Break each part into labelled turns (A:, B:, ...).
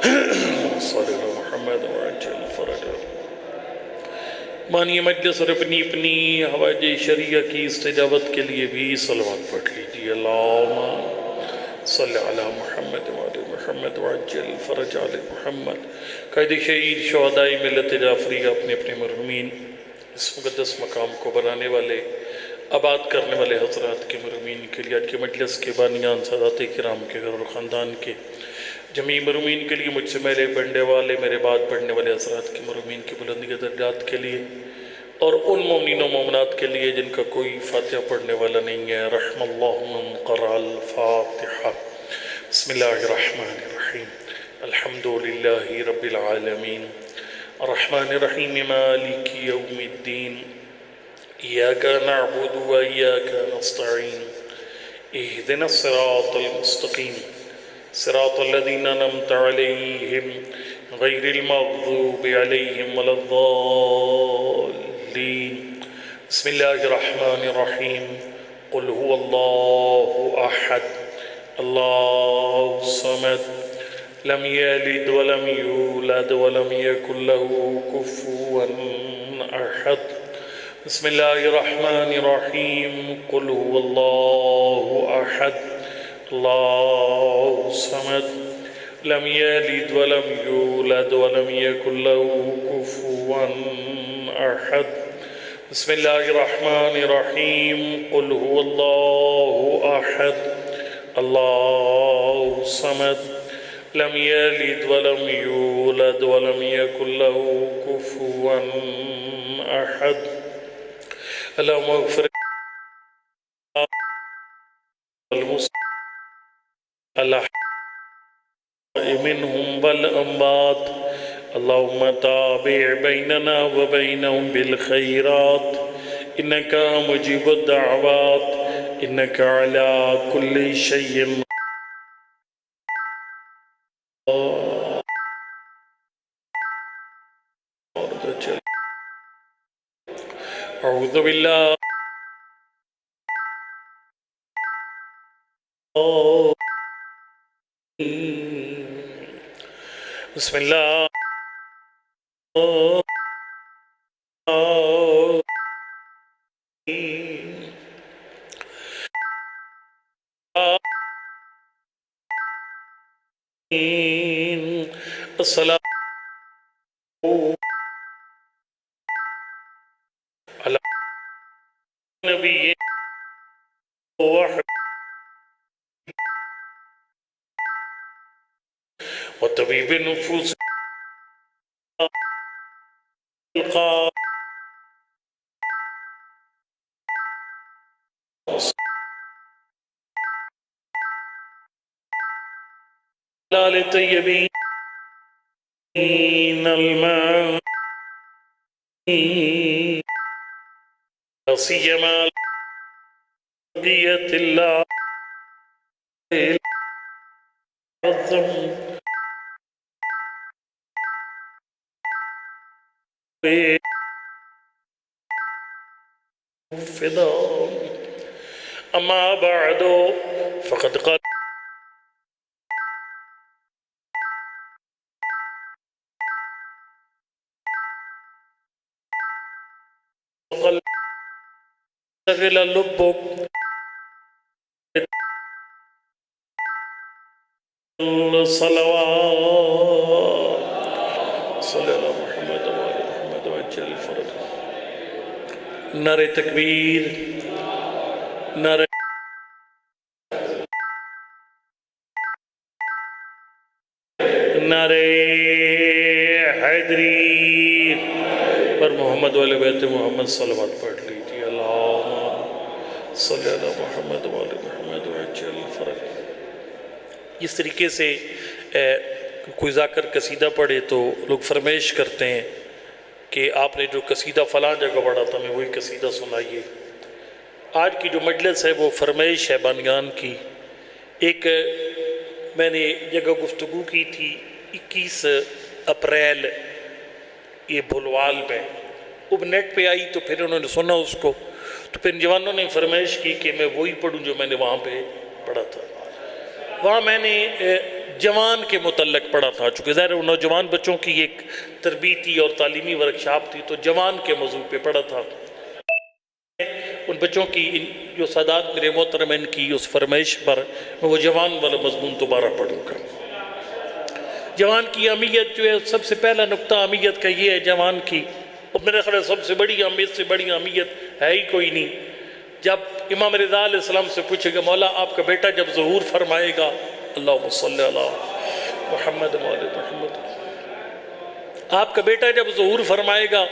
A: صلی اللہ محمد وعجل فرجہ۔ مانی مجلس اور اپنی اپنی حوائج شریعہ کی استجابت کے لیے بھی صلوات پڑھ لیجیے۔ اللہم صلی علی محمد وعلی محمد وعجل فرج علی محمد۔ قائد شہید شہداء ملت جعفریہ اپنے اپنے مرحومین اس مقدس مقام کو بنانے والے آباد کرنے والے حضرات کے مرحومین کے لیے، آج کے مجلس کے بانیان سادات کرام کے گھر اور خاندان کے جمیع مرحومین کے لیے، مجھ سے میرے پڑھنے والے میرے بعد پڑھنے والے حضرات کے مرحومین کی بلندی کے درجات کے لیے، اور ان مومنین و مومنات کے لیے جن کا کوئی فاتحہ پڑھنے والا نہیں ہے۔ رحم اللہ من قرأ الفاتحہ۔ بسم اللہ الرحمن الرحیم۔ الحمد للہ رب العالمین الرحمن الرحیم مالک یوم الدین ایاک نعبد و ایاک نستعین اہدنا الصراط المستقیم صراط الذین انعمت علیہم غیر المغضوب علیہم ولا الضالین۔ بسم اللہ الرحمن الرحیم۔ قل هو اللہ احد اللہ الصمد لم یلد ولم یولد ولم یکن له کفوا احد۔ بسم اللہ الرحمن الرحیم۔ قل هو اللہ احد اللہ الصمد لم یلد ولم یولد ولم یکن له کفوا احد۔ بسم اللہ الرحمن الرحیم۔ قل هو اللہ احد اللہ الصمد لم یلد ولم یولد ولم یکن له کفوا احد۔ اللہم اغفر الأحياء منهم والأموات اللهم تابع بيننا وبينهم بالخيرات إنك مجيب الدعوات إنك على كل شيء أعوذ بالله بسم اللہ السلام علی نبی وطبیب النفوس آل طیبین الماء سیما بقیت اللہ العظم فدا اما بعد فقد قال شغل لبك الصلوات صلی اللہ محمد وآل محمد وعجل فرج۔ نعرہ تکبیر، نعرہ نعرہ حیدری پر محمد والے بیت محمد صلوات پڑھ لیجیے۔ اللہم صلی اللہ محمد والے محمد وعجل فرج۔ اس طریقے سے کوئی ذاکر قصیدہ پڑھے تو لوگ فرمائش کرتے ہیں کہ آپ نے جو قصیدہ فلاں جگہ پڑھا تھا ہمیں وہی قصیدہ سنائیے۔ آج کی جو مجلس ہے وہ فرمائش ہے بانیان کی۔ ایک میں نے جگہ گفتگو کی تھی 21 اپریل یہ بھلوال میں، اب نیٹ پہ آئی تو پھر انہوں نے سنا اس کو، تو پھر جوانوں نے فرمائش کی کہ میں وہی پڑھوں جو میں نے وہاں پہ پڑھا تھا۔ وہاں میں نے جوان کے متعلق پڑھا تھا، چونکہ ظاہر ہے نوجوان بچوں کی ایک تربیتی اور تعلیمی ورکشاپ تھی، تو جوان کے موضوع پہ پڑھا تھا۔ ان بچوں کی جو سادات میرے محترم ان کی اس فرمائش پر میں وہ جوان والا مضمون دوبارہ پڑھوں گا۔ جوان کی اہمیت جو ہے، سب سے پہلا نقطہ اہمیت کا یہ ہے جوان کی، اور میرے خیال سب سے بڑی اہمیت سے بڑی اہمیت ہے ہی کوئی نہیں۔ جب امام رضا علیہ السلام سے پوچھے گا مولا آپ کا بیٹا جب ظہور فرمائے گا، اللہم صلی علی محمد وعلی محمد، آپ کا بیٹا جب ظہور فرمائے گا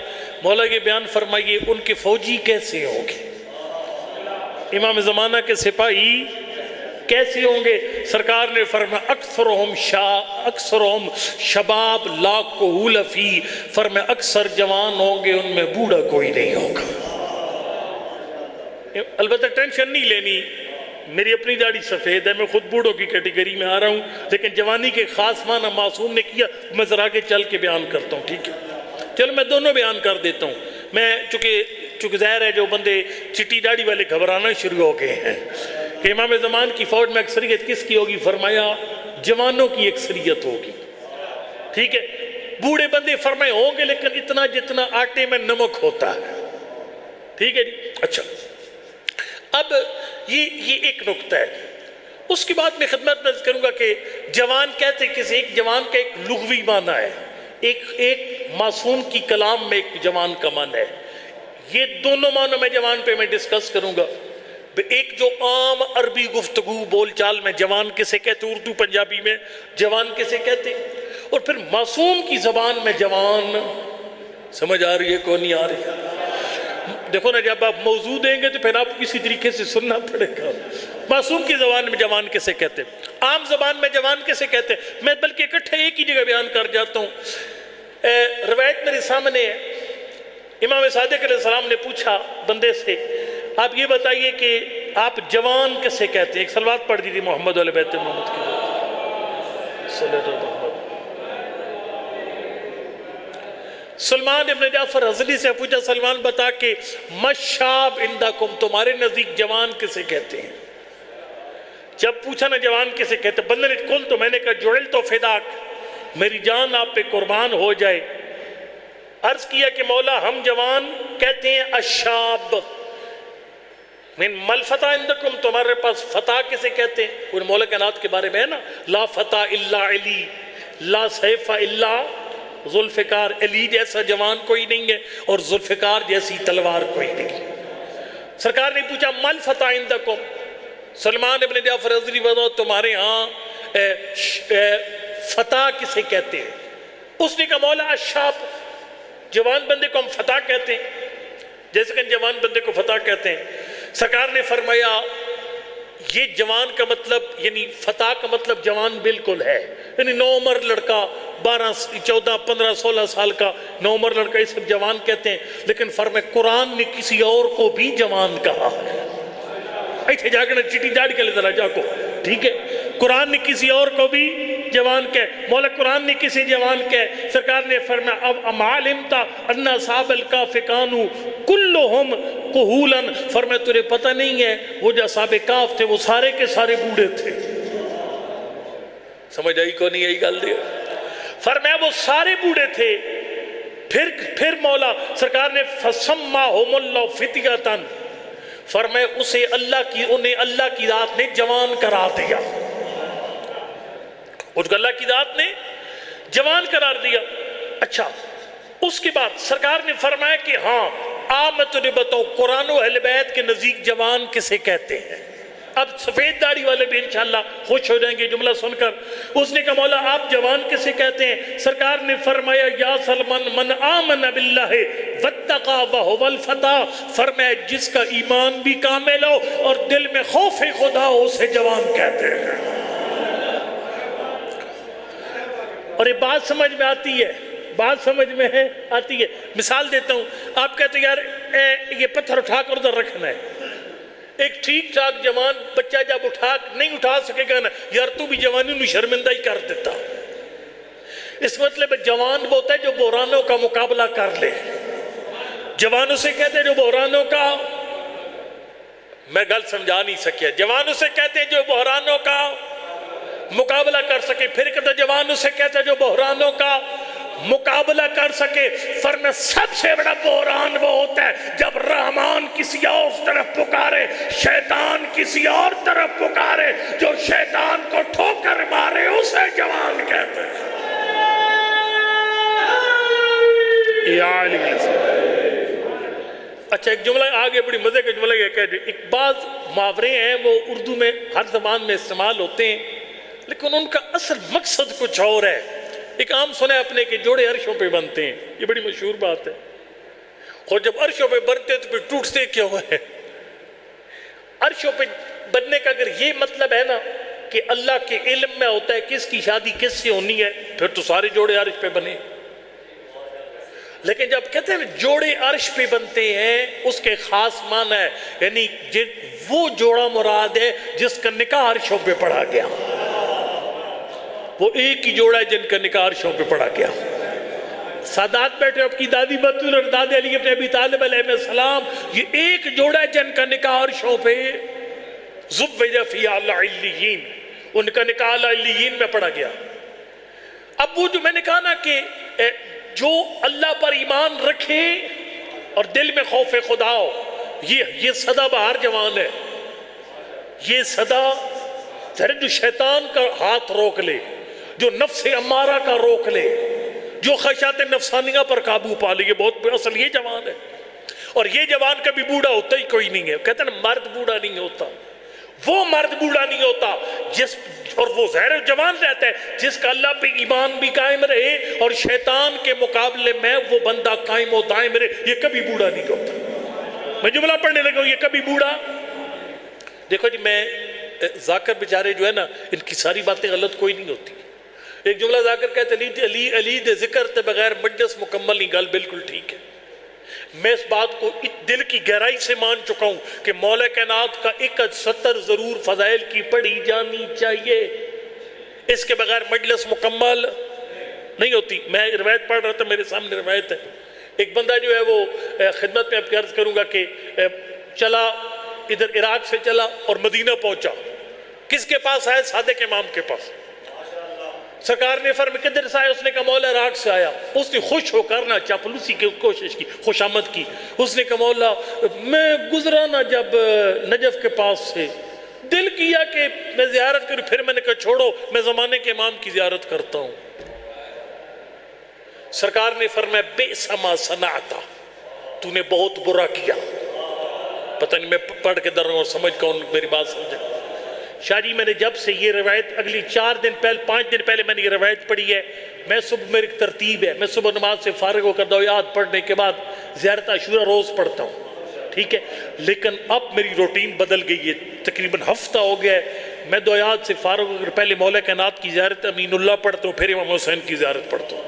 A: مولا یہ بیان فرمائیے ان کے فوجی کیسے ہوں گے، امام زمانہ کے سپاہی کیسے ہوں گے؟ سرکار نے فرمایا اکثرہم شباب لا کہول فی، فرمایا اکثر جوان ہوں گے ان میں بوڑھا کوئی نہیں ہوگا۔ البتہ ٹینشن نہیں لینی، میری اپنی داڑھی سفید ہے، میں خود بوڑھوں کی کیٹیگری میں آ رہا ہوں، لیکن جوانی کے خاص معنی معصوم نے کیا، میں ذرا آگے چل کے بیان کرتا ہوں، ٹھیک ہے؟ چلو میں دونوں بیان کر دیتا ہوں۔ میں چونکہ ظاہر ہے جو بندے چٹی داڑھی والے گھبرانا شروع ہو گئے ہیں کہ امام زمان کی فوج میں اکثریت کس کی ہوگی، فرمایا جوانوں کی اکثریت ہوگی، ٹھیک ہے؟ بوڑھے بندے فرمائے ہوں گے لیکن اتنا جتنا آٹے میں نمک ہوتا ہے، ٹھیک ہے جی؟ اچھا، اب یہ ایک نقطہ ہے۔ اس کے بعد میں خدمت میں کروں گا کہ جوان کہتے کسی ایک جوان کا ایک لغوی معنی ہے، ایک معصوم کی کلام میں ایک جوان کا معنی ہے۔ یہ دونوں معنی میں جوان پہ میں ڈسکس کروں گا۔ ایک جو عام عربی گفتگو بول چال میں جوان کسے کہتے، اردو پنجابی میں جوان کسے کہتے، اور پھر معصوم کی زبان میں جوان، سمجھ آ رہی ہے کو نہیں آ رہی ہے؟ دیکھو نا جب آپ موضوع دیں گے تو پھر آپ کسی طریقے سے سننا پڑے گا۔ معصوم کی زبان میں جوان کسے کہتے، عام زبان میں جوان کسے کہتے، میں بلکہ اکٹھے ایک ہی جگہ بیان کر جاتا ہوں۔ روایت میرے سامنے ہے، امام صادق علیہ السلام نے پوچھا بندے سے آپ یہ بتائیے کہ آپ جوان کسے کہتے ہیں؟ ایک صلوات پڑھ دیجیے محمد علیہ بیت محمد کی صلی اللہ علیہ وسلم۔ سلمان ابن جعفر حضلی سے پوچھا سلمان بتا کہ مشاب عندکم، تمہارے نزدیک جوان کسے کہتے ہیں؟ جب پوچھا نا جوان کسے کہتے، بندے نے کل تو میں نے کہا جعل تو فداک، میری جان آپ پہ قربان ہو جائے۔ عرض کیا کہ مولا ہم جوان کہتے ہیں الشاب، من مل فتح عندکم، تمہارے پاس فتح کسے کہتے ہیں؟ ان مولا کائنات کے بارے میں ہے نا، لا فتح الا علی، لا سیف الا ذوالفقار، علی جیسا جوان کوئی نہیں ہے اور ذوالفقار جیسی تلوار کوئی نہیں۔ سرکار نے پوچھا مل فتح عندکم، سلمان ابن جعفر حضری بتاؤ تمہارے ہاں فتح کسے کہتے ہیں؟ اس نے کہا مولا الشاب، جوان بندے کو ہم فتح کہتے ہیں، جیسے کہ جوان بندے کو فتح کہتے ہیں۔ سرکار نے فرمایا یہ جوان کا مطلب یعنی فتح کا مطلب جوان بالکل ہے، یعنی نوعمر لڑکا 12 14 15 16 سال کا نوعمر لڑکا یہ سب جوان کہتے ہیں، لیکن فرمایا قرآن نے کسی اور کو بھی جوان کہا ہے۔ ایتھے جا کے چٹی داڑھی کے لئے ذرا جا کو، ٹھیک ہے؟ قرآن نے کسی اور کو بھی جوان کہے، مولا قرآن نے کسی جوان کہے۔ سرکار نے فرمایا اب ام علمتا ان اصحاب الکہف کانوا کلہم کہولا، فرمایا تجھے پتہ نہیں ہے وہ جو اصحاب کہف تھے وہ سارے کے سارے بوڑھے تھے۔ سمجھ آئی کو نہیں آئی گل دے؟ فرمایا وہ سارے بوڑھے تھے۔ پھر مولا سرکار نے فسماہم اللہ فتیۃ، فرمایا انہیں اللہ کی ذات نے جوان قرار دیا، اس کو اللہ کی ذات نے جوان قرار دیا۔ اچھا، اس کے بعد سرکار نے فرمایا کہ ہاں میں تجھے بتاؤں قرآن و اہل بیت کے نزدیک جوان کسے کہتے ہیں۔ اب سفید داڑھی والے بھی انشاءاللہ خوش ہو جائیں گے جملہ سن کر۔ اس نے کہا مولا آپ جوان کسے کہتے ہیں؟ سرکار نے فرمایا یا سلمان من آمن باللہ واتقا وہو الفتح، فرمایا جس کا ایمان بھی کامل ہو اور دل میں خوف خدا ہو اسے جوان کہتے ہیں۔ اور یہ بات سمجھ میں آتی ہے، بات سمجھ میں آتی ہے۔ مثال دیتا ہوں، آپ کہتے ہیں یار یہ پتھر اٹھا کر ادھر رکھنا ہے، ایک ٹھیک ٹھاک جوان بچہ جب نہیں اٹھا سکے گا نا، یار تو بھی جوانی انہوں شرمندہ ہی کر دیتا۔ اس مطلب جوان وہ ہوتا ہے جو بحرانوں کا مقابلہ کر لے۔ جوانوں سے کہتے ہیں جو بحرانوں کا، میں گل سمجھا نہیں سکیا، جوانوں سے کہتے ہیں جو بحرانوں کا مقابلہ کر سکے. پھر کہتا جوان اسے کہتا جو بحرانوں کا مقابلہ کر سکے. فرمایا سب سے بڑا بحران وہ ہوتا ہے جب رحمان کسی اور طرف پکارے، شیطان کسی اور طرف پکارے. جو شیطان کو ٹھوکر مارے اسے جوان کہتے ہیں. یا علی. اچھا ایک جملہ آگے بڑی مزے کا جملہ یہ کہہ دیں. ایک بعض محاورے ہیں وہ اردو میں ہر زبان میں استعمال ہوتے ہیں لیکن ان کا اصل مقصد کچھ اور ہے. ایک عام سنے اپنے کہ جوڑے عرشوں پہ بنتے ہیں، یہ بڑی مشہور بات ہے. اور جب عرشوں پہ بنتے تو پھر ٹوٹتے کیوں ہیں؟ عرشوں پہ بننے کا اگر یہ مطلب ہے نا کہ اللہ کے علم میں ہوتا ہے کس کی شادی کس سے ہونی ہے، پھر تو سارے جوڑے عرش پہ بنے. لیکن جب کہتے ہیں جوڑے عرش پہ بنتے ہیں اس کے خاص معنی ہے، یعنی وہ جوڑا مراد ہے جس کا نکاح عرشوں پہ پڑھا گیا. وہ ایک ہی جوڑا ہے جن کا نکاح عرشوں پہ پڑھا گیا. سادات بیٹھے آپ کی دادی بطول اور دادی علی ابن ابی طالب علیہ السلام، یہ ایک جوڑا ہے جن کا نکاح عرشوں پہ زوج فی اعلی علیین، ان کا نکاح اعلی علیین میں پڑھا گیا. اب وہ جو میں نے کہا نا کہ جو اللہ پر ایمان رکھے اور دل میں خوف خدا ہو، یہ سدا بہار جوان ہے. یہ سدا جو شیطان کا ہاتھ روک لے، جو نفس امارہ کا روک لے، جو خواہشات نفسانیہ پر قابو پا لے، یہ بہت اصل یہ جوان ہے. اور یہ جوان کبھی بوڑھا ہوتا ہی کوئی نہیں ہے. کہتے ہیں نا مرد بوڑھا نہیں ہوتا، وہ مرد بوڑھا نہیں ہوتا جس اور وہ ظاہر جوان رہتا ہے جس کا اللہ پہ ایمان بھی قائم رہے اور شیطان کے مقابلے میں وہ بندہ قائم و دائم رہے. یہ کبھی بوڑھا نہیں ہوتا. میں جملہ پڑھنے لگا ہوں، یہ کبھی بوڑھا. دیکھو جی میں ذاکر بیچارے جو ہے نا ان کی ساری باتیں غلط کوئی نہیں ہوتی. ایک جملہ ذاکر کہتے علی دے ذکر تے بغیر مجلس مکمل نہیں. گل بالکل ٹھیک ہے. میں اس بات کو دل کی گہرائی سے مان چکا ہوں کہ مولا کائنات کا 71 ضرور فضائل کی پڑھی جانی چاہیے. اس کے بغیر مجلس مکمل نہیں ہوتی. میں روایت پڑھ رہا تھا، میرے سامنے روایت ہے. ایک بندہ جو ہے وہ خدمت میں آپ کی عرض کروں گا کہ چلا ادھر عراق سے چلا اور مدینہ پہنچا. کس کے پاس آئے؟ صادق امام کے پاس. سرکار نے فرمایا کدھر سے آیا؟ اس نے کہا مولا عراق سے آیا. اس نے خوش ہو کر نہ چاپلوسی کی کوشش کی، خوش آمد کی. اس نے کہا مولا میں گزرا نہ جب نجف کے پاس سے، دل کیا کہ میں زیارت کروں، پھر میں نے کہا چھوڑو میں زمانے کے امام کی زیارت کرتا ہوں. سرکار نے فرمایا بئس ما صنعت، تو نے بہت برا کیا. پتہ نہیں میں پڑھ کے در رہا ہوں، سمجھ کون میری بات سمجھے. شاہ جی میں نے جب سے یہ روایت اگلی 5 دن پہلے میں نے یہ روایت پڑھی ہے. میں صبح میری ترتیب ہے، میں صبح نماز سے فارغ ہو کر دویات پڑھنے کے بعد زیارت عاشورہ روز پڑھتا ہوں، ٹھیک ہے. لیکن اب میری روٹین بدل گئی ہے. تقریباً ہفتہ ہو گیا ہے میں دویات سے فارغ ہو کر پہلے مولا کائنات کی زیارت امین اللہ پڑھتا ہوں، پھر امام حسین کی زیارت پڑھتا ہوں.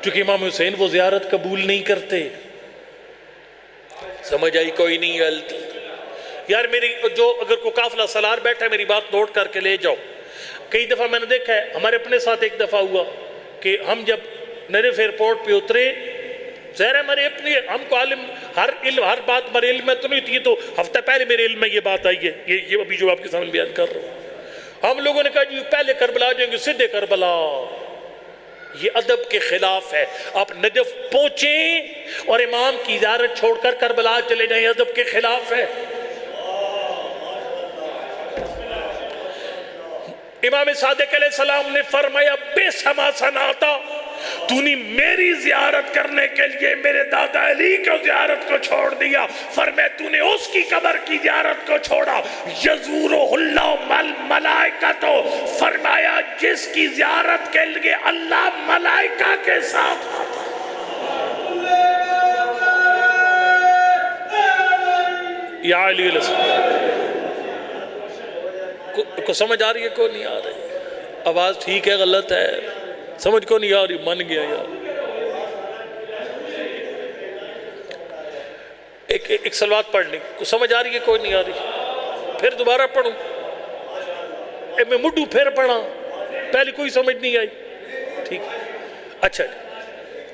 A: چونکہ امام حسین وہ زیارت قبول نہیں کرتے. سمجھ آئی کوئی نہیں غلطی یار میری؟ جو اگر کوئی قافلہ سالار بیٹھا ہے میری بات نوٹ کر کے لے جاؤ. کئی دفعہ میں نے دیکھا ہے، ہمارے اپنے ساتھ ایک دفعہ ہوا کہ ہم جب نریف ایئرپورٹ پہ اترے، ظاہر ہے ہمارے اپنے ہم کو عالم ہر بات ہمارے علم میں تو نہیں تھی، تو ہفتہ پہلے میرے علم میں یہ بات آئی ہے، یہ ابھی جو آپ کے سامنے بیان کر رہا ہوں. ہم لوگوں نے کہا جی پہلے کربلا جائیں گے، سیدھے کربلا. یہ ادب کے خلاف ہے. آپ نجف پہنچیں اور امام کی زیارت چھوڑ کر کربلا چلے جائیں، ادب کے خلاف ہے. امام صادق علیہ السلام نے فرمایا بے سما صنعتا، تو نے میری زیارت کرنے کے لیے میرے دادا علی کو زیارت کو چھوڑ دیا. فرمایا تو نے اس کی قبر کی زیارت کو چھوڑا. یزورہ اللہ الملائکۃ، فرمایا جس کی زیارت کے لیے اللہ ملائکہ کے ساتھ آتا. یا علی علیہ السلام کو سمجھ آ رہی ہے؟ کوئی نہیں آ رہی؟ آواز ٹھیک ہے غلط ہے؟ سمجھ کو نہیں آ رہی؟ من گیا یار. ایک سلوات پڑھ لیں. کو سمجھ آ رہی ہے؟ کوئی نہیں آ رہی؟ پھر دوبارہ پڑھوں؟ میں مڈو پھر پڑھا، پہلے کوئی سمجھ نہیں آئی. ٹھیک اچھا.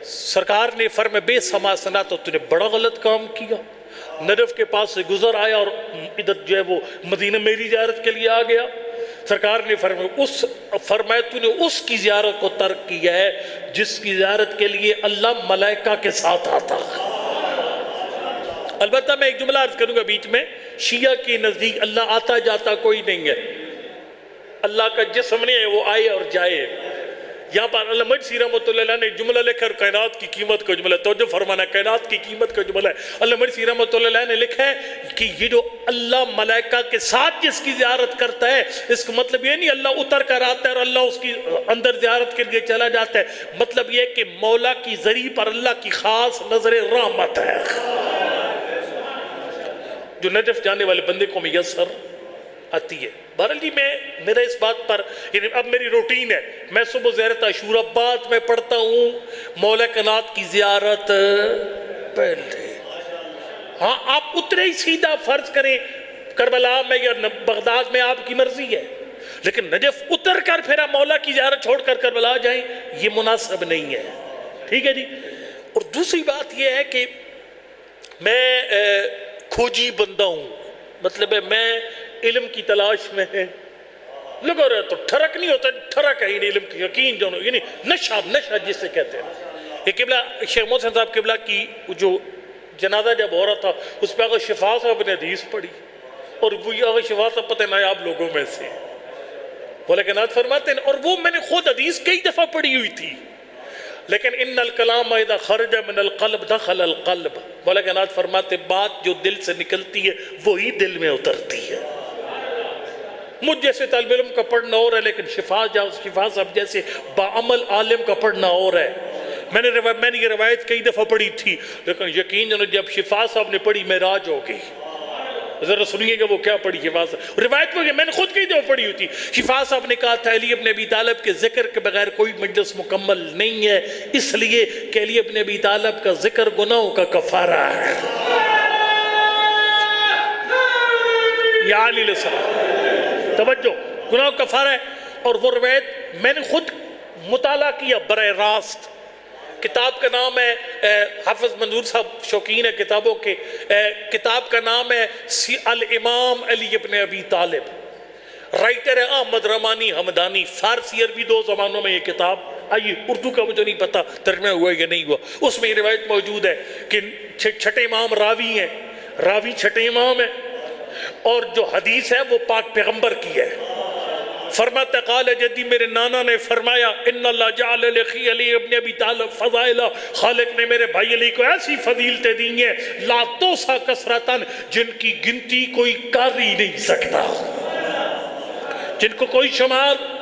A: سرکار نے فرمایا بے سما صنعت، تو نے بڑا غلط کام کیا. نجف کے پاس سے گزر آیا اور ادھر جو ہے وہ مدینہ میری زیارت کے لیے آ گیا. سرکار نے فرمایا تو نے اس کی زیارت کو ترک کیا ہے جس کی زیارت کے لیے اللہ ملائکہ کے ساتھ آتا. البتہ میں ایک جملہ عرض کروں گا بیچ میں، شیعہ کے نزدیک اللہ آتا جاتا کوئی نہیں ہے، اللہ کا جسم نہیں ہے، وہ آئے اور جائے. یہاں پر علامہ مجلسی رحمۃ اللہ علیہ نے جملہ لکھا ہے، کائنات کی قیمت کا جملہ، توجہ فرمانا، کائنات کی قیمت کا جملہ ہے. علامہ مجلسی رحمۃ اللہ علیہ نے لکھا ہے کہ یہ جو اللہ ملائکہ کے ساتھ جس کی زیارت کرتا ہے، اس کا مطلب یہ نہیں اللہ اتر کر آتا ہے اور اللہ اس کی اندر زیارت کے لیے چلا جاتا ہے. مطلب یہ کہ مولا کی ذریعہ پر اللہ کی خاص نظر رحمت ہے جو نجف جانے والے بندے کو میسر آتی ہے. بہرحال جی میرا اس بات پر، یعنی اب میری روٹین ہے، میں صبح زیارت عاشورہ بعد میں پڑھتا ہوں، مولا کائنات کی زیارت پہلے. ہاں آپ اترے ہی سیدھا فرض کریں کربلا میں یا بغداد میں، آپ کی مرضی ہے، لیکن نجف اتر کر پھر آپ مولا کی زیارت چھوڑ کر کربلا جائیں، یہ مناسب نہیں ہے. ٹھیک ہے جی. اور دوسری بات یہ ہے کہ میں کھوجی بندہ ہوں، مطلب ہے میں علم کی تلاش میں لگا رہا تو ٹھرک نہیں ہوتا، ٹھرک ہے علم کی یقین جو یعنی نشہ جس سے کہتے ہیں. یہ قبلہ شیخ محسن صاحب قبلہ کی جو جنازہ جب ہو رہا تھا اس پہ آگا شفا صاحب نے حدیث پڑھی، اور وہ آگا شفا صاحب پتہ نایاب لوگوں میں سے وہ لیکنات فرماتے ہیں، اور وہ میں نے خود حدیث کئی دفعہ پڑھی ہوئی تھی، لیکن ان الکلام اذا خرج من القلب دخل القلب. مولا کائنات فرماتے بات جو دل سے نکلتی ہے وہی دل میں اترتی ہے. مجھ جیسے طالب علم کا پڑھنا اور ہے، لیکن شفا صاحب جیسے باعمل عالم کا پڑھنا اور ہے. میں نے یہ روایت کئی دفعہ پڑھی تھی، لیکن یقین جانو جب شفا صاحب نے پڑھی معراج ہو گئی. ذرا سنیے گا وہ کیا پڑھی شفا صاحب، روایت کو میں نے خود کئی دفعہ پڑھی ہوئی تھی. شفا صاحب نے کہا تھا علی ابن ابی طالب کے ذکر کے بغیر کوئی مجلس مکمل نہیں ہے، اس لیے کہ علی ابن ابی طالب کا ذکر گناہوں کا کفارہ ہے. یا علی علیہ السلام، توجہ، گناہوں کا کفارہ ہے. اور وہ روایت میں نے خود مطالعہ کیا براہ راست. کتاب کا نام ہے، حافظ منظور صاحب شوقین ہے کتابوں کے، کتاب کا نام ہے الامام علی ابن ابی طالب. رائٹر ہے احمد رمانی حمدانی، فارسی عربی دو زبانوں میں یہ کتاب آئی. اردو کا مجھے نہیں پتا ترجمہ ہوا یا نہیں ہوا. اس میں یہ روایت موجود ہے کہ چھٹے امام راوی ہیں، راوی چھٹے امام ہیں، اور جو حدیث ہے وہ پاک پیغمبر کی ہے. فرماتا قال جدی میرے نانا نے فرمایا ان اللہ جعل لخی علی ابن ابی طالب فضائلہ، خالق نے میرے بھائی علی کو ایسی فضیلتیں دی ہیں لا توسا کثرتاً، جن کی گنتی کوئی کر ہی نہیں سکتا، جن کو کوئی شمار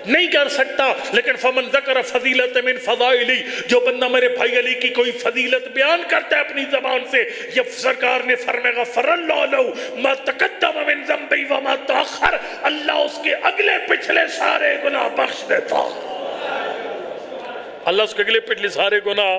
A: نہیں کر سکتا. لیکن فمن ذکر فضیلت من فضائلی، جو بندہ میرے بھائی علی کی کوئی فضیلت بیان کرتا ہے اپنی زبان سے، یہ سرکار نے فرمایا غفر اللہ لہ ما تقدم من ذنبی وما تاخر، اللہ اس کے اگلے پچھلے سارے گناہ بخش دیتا. اللہ اس کے اگلے پچھلے سارے گناہ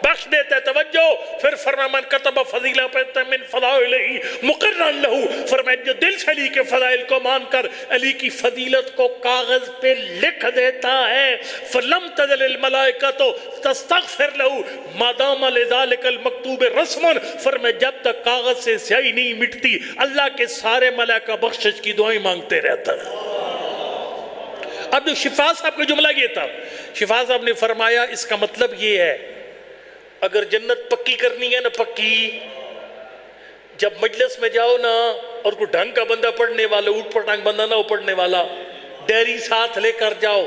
A: بخش دیتا ہے. توجہ، پھر فرمایا من کتب فضیلت من فضائلہ مقرا لہ، فرمایا جو دل سے علی کے فضائل کو مان کر علی کی فضیلت کو کاغذ پہ لکھ دیتا ہے، فلم تزل الملائکۃ تستغفر لہ ما دام لذلک المکتوب رسما، فرمایا جب تک کاغذ سے سیاہی نہیں مٹتی اللہ کے سارے ملائکہ بخشش کی دعائیں مانگتے رہتا ہے. اب جو شفا صاحب کا جملہ یہ تھا، شفا صاحب نے فرمایا اس کا مطلب یہ ہے اگر جنت پکی کرنی ہے نا، پکی، جب مجلس میں جاؤ نا اور کوئی ڈھنگ کا بندہ پڑھنے والا، اوٹ پٹانگ بندہ نہ ہو پڑھنے والا، ڈیری ساتھ لے کر جاؤ.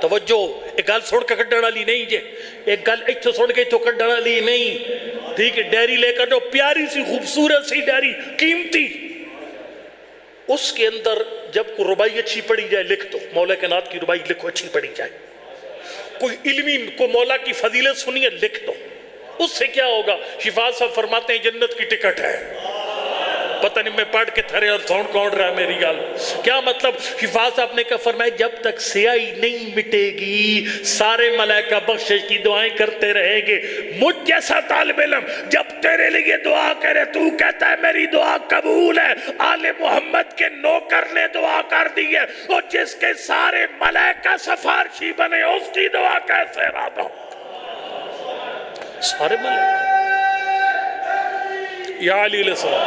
A: توجہ، ایک گل سوڑ کے کڈن والی نہیں جے، ایک گل ایتھو سوڑ کے ایتھو کڈن والی نہیں. ٹھیک ہے، ڈیری لے کر جاؤ، پیاری سی خوبصورت سی ڈیری، قیمتی. اس کے اندر جب کوئی ربائی اچھی پڑھی جائے لکھ دو، مولا کائنات کی ربائی لکھو اچھی پڑھی جائے. کوئی علمی کو مولا کی فضیلت سنیے لکھ دو. اس سے کیا ہوگا؟ شفا صاحب فرماتے ہیں جنت کی ٹکٹ ہے. پتہ نہیں میں پڑھ کے تھرے اور ساؤنڈ کون رہا ہے میری گال. کیا مطلب؟ شفا صاحب نے کہا فرمایا جب تک سیاہی نہیں مٹے گی سارے ملائکہ بخشش کی دعائیں کرتے رہیں گے. مجھ جیسا طالب علم جب تیرے لیے دعا کرے تو کہتا ہے میری دعا قبول ہے، آل محمد کے نوکر نے دعا کر دی ہے، اور جس کے سارے ملائکہ سفارشی بنے اس کی دعا کیسے رد ہو؟ سارے ملائکہ. یا علی علیہ السلام،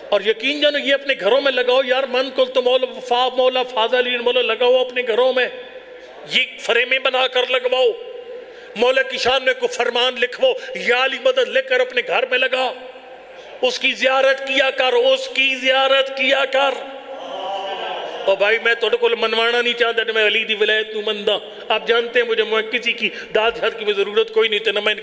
A: اور یقین جانو یہ اپنے گھروں میں لگاؤ یار، من کل تو مولا فاض علی مولا لگاؤ اپنے گھروں میں، یہ فریمیں بنا کر لگواؤ، مولا کی شان میں کوئی فرمان لکھو، یا علی مدد لکھ کر اپنے گھر میں لگا، اس کی زیارت کیا کر، اس کی زیارت کیا کر۔ اور بھائی میں توڑے کو منوانا نہیں چاہتا کہ میں علی دی ولایت نو مندہ، آپ جانتے ہیں مجھے کسی کی داد شاد کی ضرورت کوئی نہیں تھی، نہ میں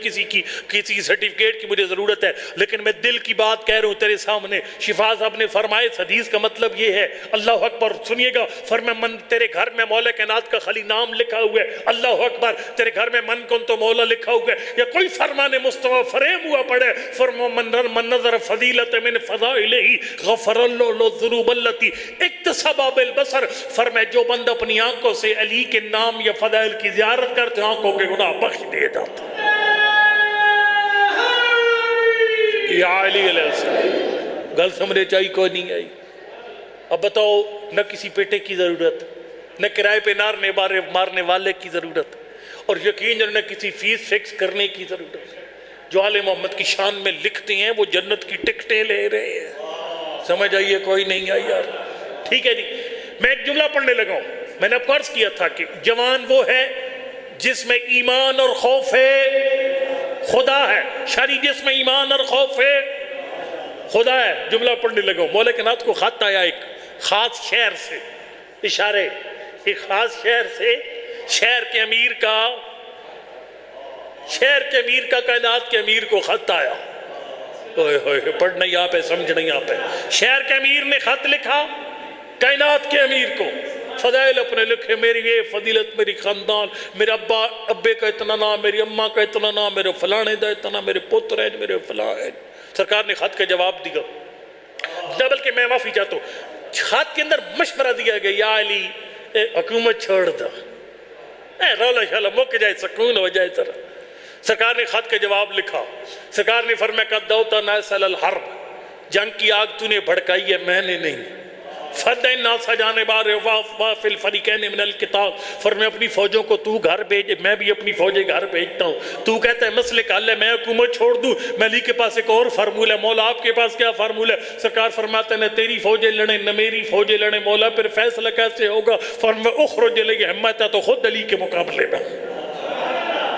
A: کسی سرٹیفکیٹ کی مجھے ضرورت ہے، لیکن میں دل کی بات کہہ رہا ہوں تیرے سامنے۔ شفا صاحب نے فرمائے اس حدیث کا مطلب یہ ہے، اللہ اکبر سنیے گا، فرمایا تیرے گھر میں مولا کائنات کا خالی نام لکھا ہوا ہے، اللہ اکبر، تیرے گھر میں من کن تو مولا لکھا ہوا ہے، یا کوئی فرمان مصطفیٰ فریم ہوا پڑے، فرمایا من نظر فضیلت من فضائلہ غفر اللہ له الذنوب التي اکتسب بالبصر، فرمایا جو بندہ اپنی آنکھوں سے علی کے نام یا فضائل کی زیارت کرتے آنکھوں کے گناہ بخش دے جاتا۔ یا علی علیہ السلام، گل سمجھے چاہیے کوئی نہیں آئی۔ اب بتاؤ، نہ کسی پیٹے کی ضرورت، نہ کرائے پہ مارنے والے کی ضرورت، اور یقین نہ کسی فیس فکس کرنے کی ضرورت۔ جو آل محمد کی شان میں لکھتے ہیں وہ جنت کی ٹکٹیں لے رہے ہیں۔ سمجھ آئیے کوئی نہیں آئی یار؟ ٹھیک ہے جی، میں ایک جملہ پڑھنے لگا ہوں۔ میں نے آپ کو عرض کیا تھا کہ جوان وہ ہے جس میں ایمان اور خوف خدا ہے، شری جس میں ایمان اور خوف خدا ہے۔ جملہ پڑھنے لگا ہوں، مولا کائنات کو خط آیا ایک خاص شہر سے، اشارے ایک خاص شہر سے، شہر کے امیر کا کائنات کے امیر کو خط آیا۔ پڑھنا یہاں پہ، سمجھنا یہاں پہ۔ شہر کے امیر نے خط لکھا کائنات کے امیر کو، فضائل اپنے لکھے، میری یہ فضیلت، میری خاندان، میرے ابے کا اتنا نام، میری اماں کا اتنا نام، میرے فلانے دا اتنا، میرے پتر ہیں، میرے فلاں ہیں۔ سرکار نے خط کا جواب دیا، بلکہ میں معافی چاہتا ہوں، خط کے اندر مشورہ دیا گیا، یا علی حکومت چھوڑ دا، رولا شالا مک جائے، سکون ہو جائے ذرا۔ سرکار نے خط کا جواب لکھا، سرکار نے فرمایا قد دوتا ناسل الحرب، جنگ کی آگ تو نے بھڑکائی ہے، میں نے نہیں۔ فدین ناسا جانے بارے وافل فریقین من الکتاب، فرمایا اپنی فوجوں کو تو گھر بھیج، میں بھی اپنی فوجیں گھر بھیجتا ہوں۔ تو کہتا ہے مسئلے کا حل ہے، میں حکومت چھوڑ دوں، میں علی کے پاس ایک اور فارمولہ ہے، مولا آپ کے پاس کیا فارمولہ ہے؟ سرکار فرماتے ہیں نہ تیری فوجیں لڑیں نہ میری فوجیں لڑیں، مولا پھر فیصلہ کیسے ہوگا؟ فرمایا اخرج الی، ہمت ہے تو خود علی کے مقابلے میں۔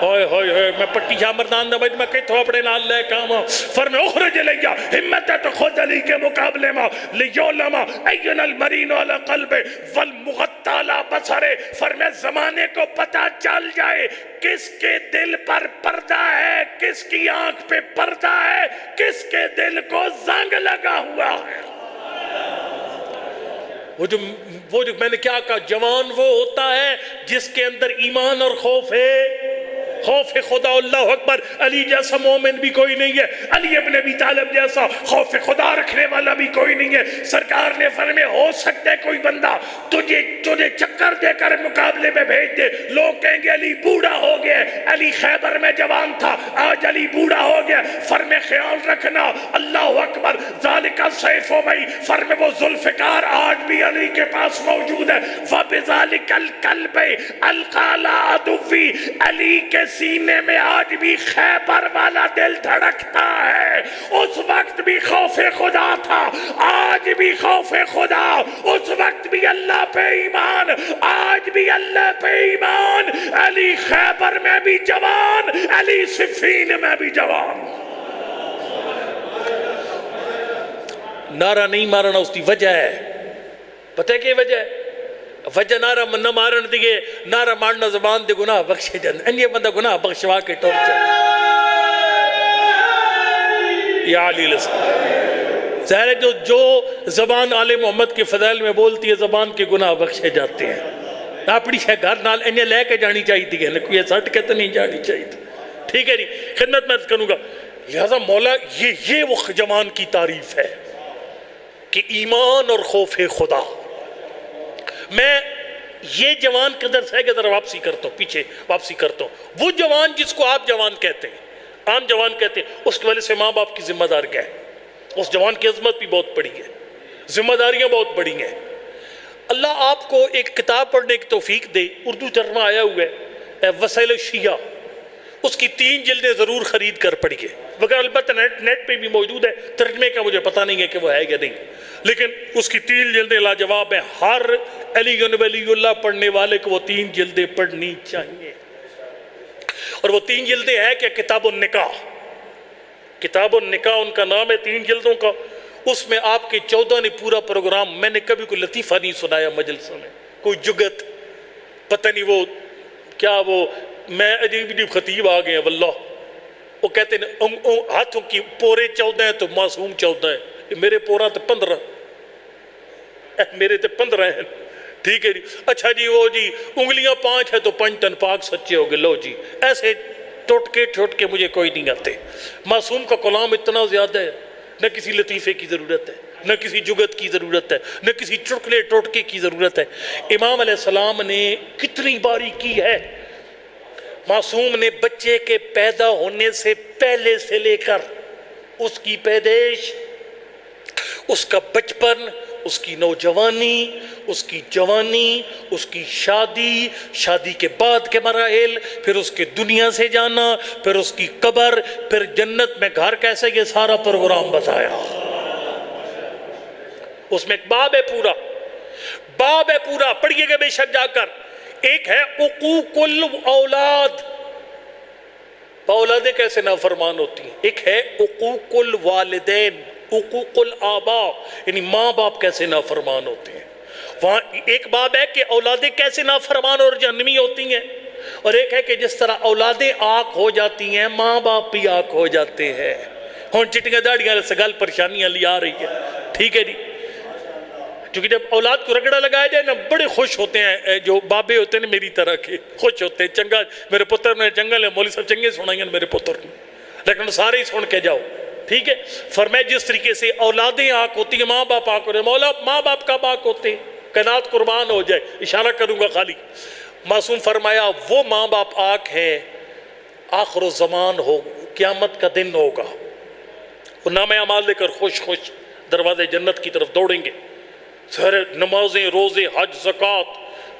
A: ہوئے ہوئے ہوئے، میں پٹی شاہ مردان نمج میں کہتا ہوں اپنے نال لے کاما، فرمایا اخرج الیہ، ہمت ہے تو خود علی کے مقابلے میں، لیولما این المرین علی قلب والمغطى علی بصر، فرمایا زمانے کو پتہ چل جائے کس کے دل پر پردہ ہے، کس کی آنکھ پہ پردہ ہے، کس کے دل کو زنگ لگا ہوا ہے۔ وہ جو میں نے کیا کہا، جوان وہ ہوتا ہے جس کے اندر ایمان اور خوف ہے، خوف خدا۔ اللہ اکبر، علی جیسا مومن بھی کوئی نہیں ہے، علی ابن ابی طالب جیسا خوف خدا رکھنے والا بھی کوئی نہیں ہے۔ سرکار نے فرمایا ہو سکتا ہے کوئی بندہ تجھے چکر دے کر مقابلے میں بھیج دے، لوگ کہیں گے علی بوڑھا ہو گیا، علی خیبر میں جوان تھا، آج علی بوڑھا ہو گیا۔ فرمایا خیال رکھنا، اللہ اکبر، ذالک السیف بھائی، فرمایا وہ ذوالفقار آج بھی علی کے پاس موجود ہے۔ وَبِذَالِكَ الْقَلْبِ أَلْقَى عَلَىٰ عَدُوِّي، علی کے سینے میں آج بھی خیبر والا دل دھڑکتا ہے۔ اس وقت بھی خوف خدا تھا، آج بھی خوف خدا، اس وقت بھی اللہ پہ ایمان، آج بھی اللہ پہ ایمان۔ علی خیبر میں بھی جوان، علی صفین میں بھی جوان۔ نعرہ نہیں مارنا اس کی وجہ ہے، پتہ ہے کہ وجہ ہے؟ وجہ نعرہ نہ مارن دیئے، نعرہ مارنا زبان دے گناہ بخشے جاندے، انہی بندہ گناہ بخشوا کے ٹوپ جائے۔ یا علی السلام، ظاہر ہے جو زبان آل محمد کے فضائل میں بولتی ہے، زبان کے گناہ بخشے جاتے ہیں۔ اپنی گھر نال انہیں لے کے جانی چاہیے تھی، نہ کوئی سٹ کے تو نہیں جانی چاہیے تھی۔ ٹھیک ہے جی، خدمت میں کروں گا، لہذا مولا یہ وہ جوان کی تعریف ہے کہ ایمان اور خوف خدا۔ میں یہ جوان قدر سے کہ ذرا واپسی کرتا ہوں، پیچھے واپسی کرتا ہوں۔ وہ جوان جس کو آپ جوان کہتے ہیں، عام جوان کہتے ہیں، اس کی وجہ سے ماں باپ کی ذمہ داری ہے، اس جوان کی عظمت بھی بہت بڑی ہے، ذمہ داریاں بہت بڑی ہیں۔ اللہ آپ کو ایک کتاب پڑھنے کی توفیق دے، اردو ترجمہ آیا ہوا ہے، وسائل الشیعہ، اس کی 3 جلدیں ضرور خرید کر پڑھیے، مگر البتہ نیٹ پہ بھی موجود ہے، ترجمے کا مجھے پتہ نہیں ہے کہ وہ ہے یا نہیں، لیکن اس کی 3 جلدیں لاجواب ہیں۔ ہر علی ولی اللہ پڑھنے والے کو وہ 3 جلدیں پڑھنی چاہیے۔ اور وہ 3 جلدیں ہیں کہ کتاب النکاح، کتاب النکاح ان کا نام ہے 3 جلدوں کا۔ اس میں آپ کے 14 نے پورا پروگرام، میں نے کبھی کوئی لطیفہ نہیں سنایا مجلسوں میں، کوئی جگت پتہ نہیں وہ کیا، وہ میں عجیب عجیب خطیب آ گئے ہیں واللہ، وہ کہتے ہیں ہاتھوں کی پورے 14 ہیں تو معصوم 14 ہیں، میرے پورا تو 15، میرے تو 15 ہیں، ٹھیک ہے جی، اچھا جی وہ جی انگلیاں 5 ہے تو 5 تن پاک سچے ہو گئے، لو جی ایسے ٹوٹ کے مجھے کوئی نہیں آتے۔ معصوم کا کلام اتنا زیادہ ہے، نہ کسی لطیفے کی ضرورت ہے، نہ کسی جگت کی ضرورت ہے، نہ کسی چٹکلے ٹوٹکے کی ضرورت ہے۔ امام علیہ السلام نے کتنی باری کی ہے، معصوم نے بچے کے پیدا ہونے سے پہلے سے لے کر اس کی پیدائش، اس کا بچپن، اس کی نوجوانی، اس کی جوانی، اس کی شادی، شادی کے بعد کے مراحل، پھر اس کے دنیا سے جانا، پھر اس کی قبر، پھر جنت میں گھر کیسے، یہ سارا پروگرام بتایا۔ اس میں ایک باب ہے پورا، پڑھیے گا بے شک جا کر۔ ایک ہے حقوق الاولاد، اولادیں کیسے نافرمان ہوتی ہیں۔ ایک ہے حقوق الوالدین، حقوق الآباء، یعنی ماں باپ کیسے نافرمان ہوتے ہیں۔ وہاں ایک باب ہے کہ اولادیں کیسے نافرمان اور جہنمی ہوتی ہیں، اور ایک ہے کہ جس طرح اولادیں آگ ہو جاتی ہیں ماں باپ بھی آگ ہو جاتے ہیں۔ ہون چٹیاں داڑیاں سے گل پریشانیاں لی آ رہی ہے، ٹھیک ہے جی، کیونکہ جب اولاد کو رگڑا لگایا جائے نا بڑے خوش ہوتے ہیں، جو بابے ہوتے ہیں میری طرح کے خوش ہوتے ہیں، چنگا میرے پتر نے جنگل ہے، مولوی صاحب چنگے سنائیں میرے پتر نے، لیکن سارے ہی سن کے جاؤ، ٹھیک ہے۔ فرمایا جس طریقے سے اولادیں آنکھ ہوتی ہیں ماں باپ آنکھ ہوتے ہیں، مولا ماں باپ کب آنکھ ہوتے ہیں، کائنات قربان ہو جائے، اشارہ کروں گا خالی۔ معصوم فرمایا وہ ماں باپ آنکھ ہیں، آخر الزمان ہو، قیامت کا دن ہوگا، وہ نام اعمال لے کر خوش خوش دروازے جنت کی طرف دوڑیں گے، سارے نمازیں، روزے، حج، زکوٰۃ،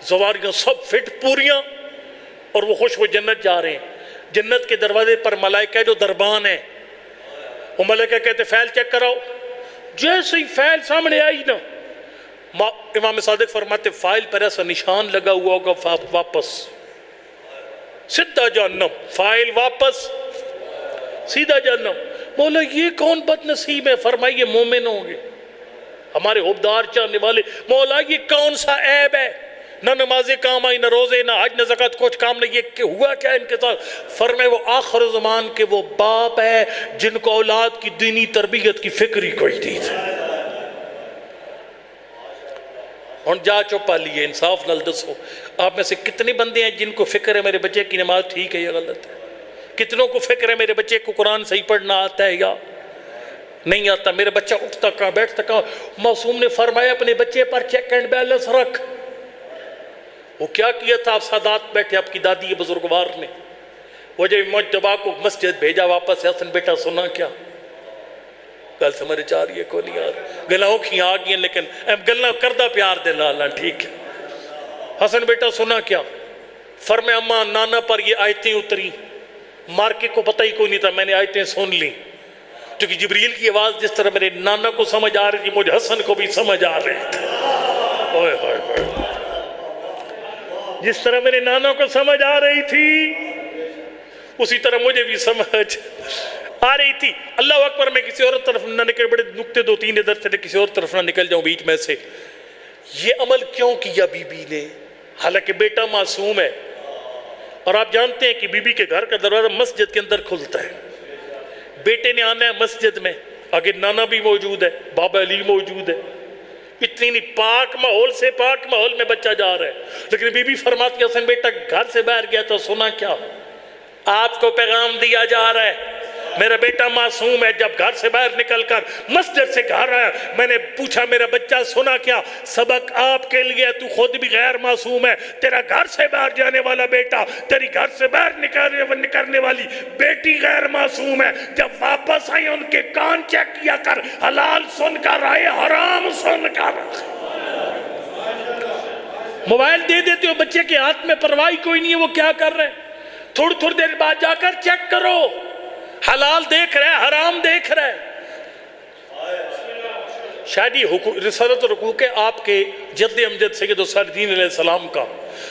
A: زواریاں سب فٹ پوریاں، اور وہ خوش وہ جنت جا رہے ہیں۔ جنت کے دروازے پر ملائکہ جو دربان ہیں، وہ ملائکہ کہتے فائل چیک کراؤ، جیسے ہی فائل سامنے آئی نا، امام صادق فرماتے فائل پر ایسا نشان لگا ہوا ہوگا واپس سیدھا جہنم، فائل واپس سیدھا جہنم۔ مولا یہ کون بد نصیب ہے؟ فرمائیے مومن ہوں گے، ہمارے حبدار چاہنے والے۔ مولا یہ کون سا عیب ہے، نہ نمازیں کام آئی، نہ روزے، نہ حج، نہ زکوٰۃ، کچھ کام نہیں، یہ کہ ہوا کیا ان کے ساتھ؟ فرمائے وہ آخر زمان کے وہ باپ ہے جن کو اولاد کی دینی تربیت کی فکر ہی کوئی نہیں تھی۔ اور جا چوپا لیے، انصاف نال دسو، آپ میں سے کتنے بندے ہیں جن کو فکر ہے میرے بچے کی نماز ٹھیک ہے یا غلط ہے؟ کتنوں کو فکر ہے میرے بچے کو قرآن صحیح پڑھنا آتا ہے یا نہیں آتا، میرا بچہ اٹھتا کہاں بیٹھتا کہاں؟ معصوم نے فرمایا اپنے بچے پر چیک اینڈ بیلنس رکھ۔ وہ کیا کیا تھا؟ آپ سادات بیٹھے، آپ کی دادی بزرگوار نے، وہ جب مجتبہ کو مسجد بھیجا واپس، حسن بیٹا سنا کیا؟ گل سمجھ چاہ رہی ہے کو نہیں یار، گلاں کھیاں آ گئی ہیں لیکن گلاں کردہ پیار دے لالا، ٹھیک ہے۔ حسن بیٹا سنا کیا؟ فرمایا اماں نانا پر یہ آیتیں اتری، مار کے کو پتہ ہی کوئی نہیں تھا، میں نے آیتیں سن لی، کیونکہ جبریل کی آواز جس طرح میرے نانا کو سمجھ آ رہی تھی مجھے حسن کو بھی سمجھ آ رہی تھی، اوئے ہوئے ہوئے، جس طرح میرے نانا کو سمجھ آ رہی تھی اسی طرح مجھے بھی سمجھ آ رہی تھی۔ اللہ اکبر، میں کسی اور طرف نہ نکل، بڑے نکتے 2-3 ادھر سے کسی اور طرف نہ نکل جاؤں بیچ میں سے۔ یہ عمل کیوں کیا بی بی نے؟ حالانکہ بیٹا معصوم ہے، اور آپ جانتے ہیں کہ بی بی کے گھر کا دروازہ مسجد کے اندر کھلتا ہے، بیٹے نے آنا ہے مسجد میں، آگے نانا بھی موجود ہے، بابا علی موجود ہے، اتنی نہیں، پاک ماحول سے پاک ماحول میں بچہ جا رہا ہے، لیکن بی بی فرماتی حسن بیٹا گھر سے باہر گیا تو سنا کیا؟ آپ کو پیغام دیا جا رہا ہے میرا بیٹا معصوم ہے۔ جب گھر سے باہر نکل کر مسجد سے گھر آیا، میں نے پوچھا میرا بچہ سنا کیا؟ سبق آپ کے لیے، تو خود بھی غیر معصوم ہے، تیرا گھر سے باہر جانے والا بیٹا، تیری گھر سے باہر نکلنے والی بیٹی غیر معصوم ہے۔ جب واپس آئی ان کے کان چیک کیا کر، حلال سن کر آئے، حرام سن کر۔ موبائل دے دیتے ہو بچے کے ہاتھ میں، پرواہ کوئی نہیں ہے وہ کیا کر رہے ہیں، تھوڑی تھوڑی دیر بعد جا کر چیک کرو، حلال دیکھ رہے حرام دیکھ رہے۔ شادی رسالت اور حقوق آپ کے جد امجد سید الصالحین علیہ السلام کا،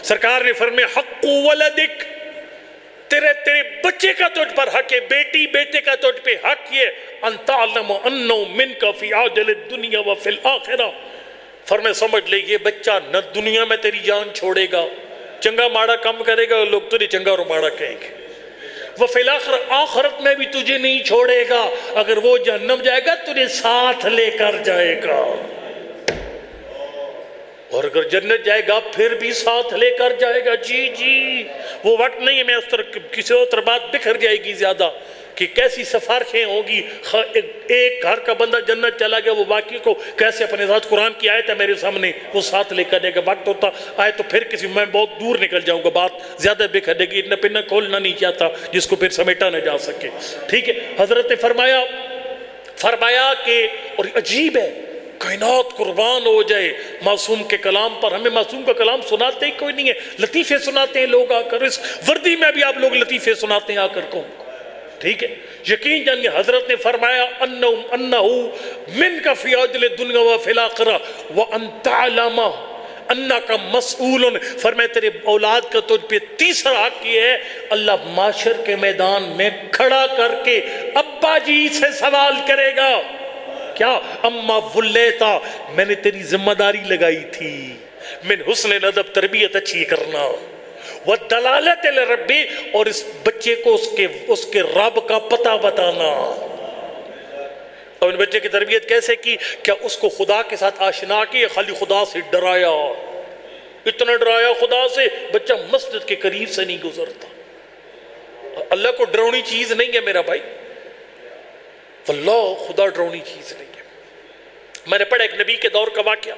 A: سرکار نے فرمایا حق ولدک، تیرے بچے کا تجھ پر حق ہے، بیٹی بیٹے کا تجھ پہ حق یہ ان تعلم انہ منک فی عاجل الدنیا وفی الاخرہ، فرمایا سمجھ لے یہ بچہ نہ دنیا میں تیری جان چھوڑے گا، چنگا ماڑا کم کرے گا، لوگ تجھے چنگا اور ماڑا کہیں گے، وفی الاخرہ آخرت میں بھی تجھے نہیں چھوڑے گا، اگر وہ جہنم جائے گا تجھے ساتھ لے کر جائے گا، اور اگر جنت جائے گا پھر بھی ساتھ لے کر جائے گا۔ جی وہ وقت نہیں ہے، میں اس طرح کسی اور طرح بات بکھر جائے گی زیادہ کہ کیسی سفارشیں ہوں گی، ایک گھر کا بندہ جنت چلا گیا وہ باقی کو کیسے اپنے ساتھ، قرآن کی آیت ہے میرے سامنے وہ ساتھ لے کر جائے گا، وقت ہوتا آئے تو پھر کسی میں بہت دور نکل جاؤں گا، بات زیادہ بکھر جائے گی، اتنا پنہ کھولنا نہیں چاہتا جس کو پھر سمیٹا نہ جا سکے، ٹھیک ہے۔ حضرت فرمایا کہ اور عجیب ہے کائنات قربان ہو جائے معصوم کے کلام پر، ہمیں معصوم کا کلام سناتے ہی کوئی نہیں ہے، لطیفے سناتے ہیں لوگ آ کر، اس وردی میں بھی آپ لوگ لطیفے سناتے ہیں آ کر قوم کو، ٹھیک ہے۔ یقین جانیے حضرت نے فرمایا انہو منک فی عاجل الدنیا وفی الاخرہ وان تعلم انک مسئول، فرمایا تیرے اولاد کا تجھ پہ تیسرا حق یہ ہے، اللہ معاشر کے میدان میں کھڑا کر کے ابا جی سے سوال کرے گا، کیا اما ولیتا، میں نے تیری ذمہ داری لگائی تھی، من حسن الادب تربیت اچھی کرنا، وَدَلَالَتِ لِرَبِّ، اور اس بچے کو اس کے رب کا پتہ بتانا، اور ان بچے کی تربیت کیسے کی، کیا اس کو خدا کے ساتھ آشنا کی، خالی خدا سے ڈرایا، اتنا ڈرایا خدا سے بچہ مسجد کے قریب سے نہیں گزرتا۔ اللہ کو ڈراؤنی چیز نہیں ہے میرا بھائی، واللہ خدا ڈراؤنی چیز نہیں ہے۔ میں نے پڑھا ایک نبی کے دور کا واقعہ،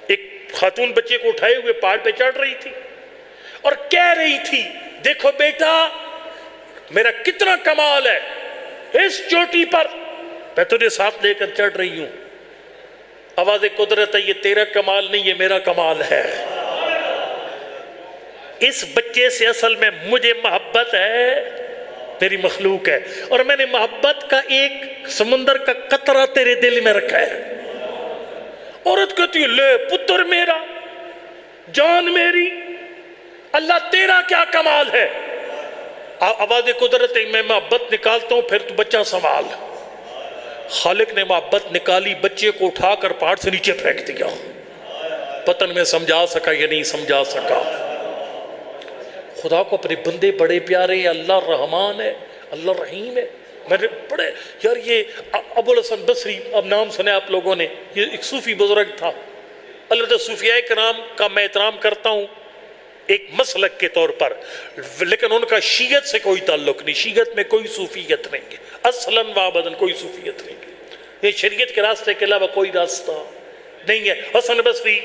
A: ایک خاتون بچے کو اٹھائے ہوئے پہاڑ پہ چڑھ رہی تھی اور کہہ رہی تھی دیکھو بیٹا میرا کتنا کمال ہے، اس چوٹی پر میں تجھے ساتھ لے کر چڑھ رہی ہوں، آواز قدرت ہے یہ تیرا کمال نہیں یہ میرا کمال ہے، اس بچے سے اصل میں مجھے محبت ہے، میری مخلوق ہے، اور میں نے محبت کا ایک سمندر کا قطرہ تیرے دل میں رکھا ہے۔ عورت کہتی ہے لے پتر میرا، جان میری، اللہ تیرا کیا کمال ہے، آواز قدرت ہے میں محبت نکالتا ہوں پھر تو بچہ سنبھال۔ خالق نے محبت نکالی، بچے کو اٹھا کر پہاڑ سے نیچے پھینک دیا، پتن میں سمجھا سکا یا نہیں سمجھا سکا۔ خدا کو اپنے بندے بڑے پیارے ہیں، اللہ رحمان ہے، اللہ رحیم ہے۔ میں نے بڑے یار یہ ابو الحسن بصری، اب نام سنے آپ لوگوں نے، یہ ایک صوفی بزرگ تھا، اللہ صوفیاء کرام کا میں احترام کرتا ہوں ایک مسلک کے طور پر، لیکن ان کا شیعت سے کوئی تعلق نہیں، شیعت میں کوئی صوفیت نہیں ہے، اصلاً و ابداً کوئی صوفیت نہیں ہے، یہ شریعت کے راستے کے علاوہ کوئی راستہ نہیں ہے۔ حسن بصری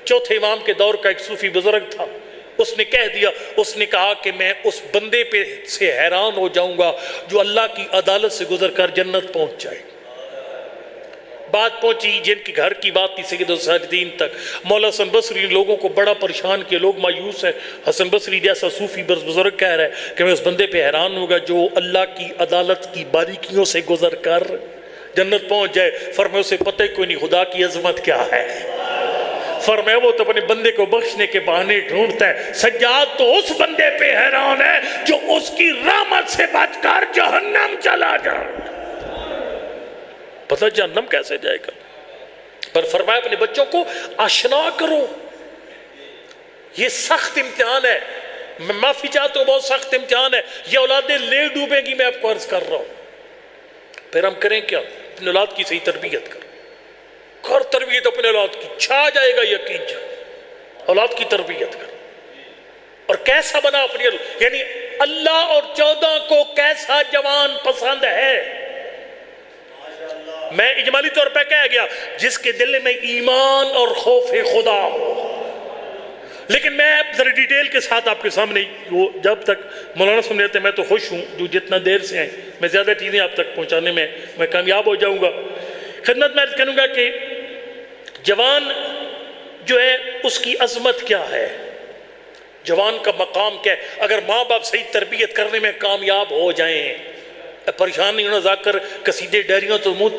A: چوتھے امام کے دور کا ایک صوفی بزرگ تھا، اس نے کہہ دیا، اس نے کہا کہ میں اس بندے پہ سے حیران ہو جاؤں گا جو اللہ کی عدالت سے گزر کر جنت پہنچ جائے۔ بات پہنچی جن کی گھر کی بات تھی سید الصالحین تک، مولا حسن بصری لوگوں کو بڑا پریشان کیا، لوگ مایوس ہیں، حسن بصری جیسا صوفی بزرگ کہہ رہا ہے کہ میں اس بندے پہ حیران ہوں گا جو اللہ کی عدالت کی باریکیوں سے گزر کر جنت پہنچ جائے۔ فرمایا اسے پتہ ہی کوئی نہیں خدا کی عظمت کیا ہے، فرمایا وہ تو اپنے بندے کو بخشنے کے بہانے ڈھونڈتا ہے، سجاد تو اس بندے پہ حیران ہے جو اس کی رحمت سے بچ کر جہنم چلا جائے۔ پتہ جہنم کیسے جائے گا، پر فرمایا اپنے بچوں کو آشنا کرو، یہ سخت امتحان ہے، میں معافی چاہتا ہوں بہت سخت امتحان ہے، یہ اولادیں لے ڈوبیں گی، میں آپ کو عرض کر رہا ہوں۔ پھر ہم کریں کیا، اپنے اولاد کی صحیح تربیت کریں، کر تربیت اپنے اولاد کی، چھا جائے گا یقین جائے، اولاد کی تربیت کر، اور کیسا بنا اپنی، یعنی اللہ اور 14 کو کیسا جوان پسند ہے، میں اجمالی طور پہ کہہ گیا جس کے دل میں ایمان اور خوف خدا ہو، لیکن میں ذرا ڈیٹیل کے ساتھ آپ کے سامنے، وہ جب تک مولانا سمجھتے ہیں میں تو خوش ہوں جو جتنا دیر سے ہیں، میں زیادہ چیزیں آپ تک پہنچانے میں کامیاب ہو جاؤں گا۔ خدمت میں عرض کروں گا کہ جوان جو ہے اس کی عظمت کیا ہے، جوان کا مقام کیا ہے؟ اگر ماں باپ صحیح تربیت کرنے میں کامیاب ہو جائیں، پریشان نہیں ہونا، ذاکر قصیدے ڈائریوں تو منہ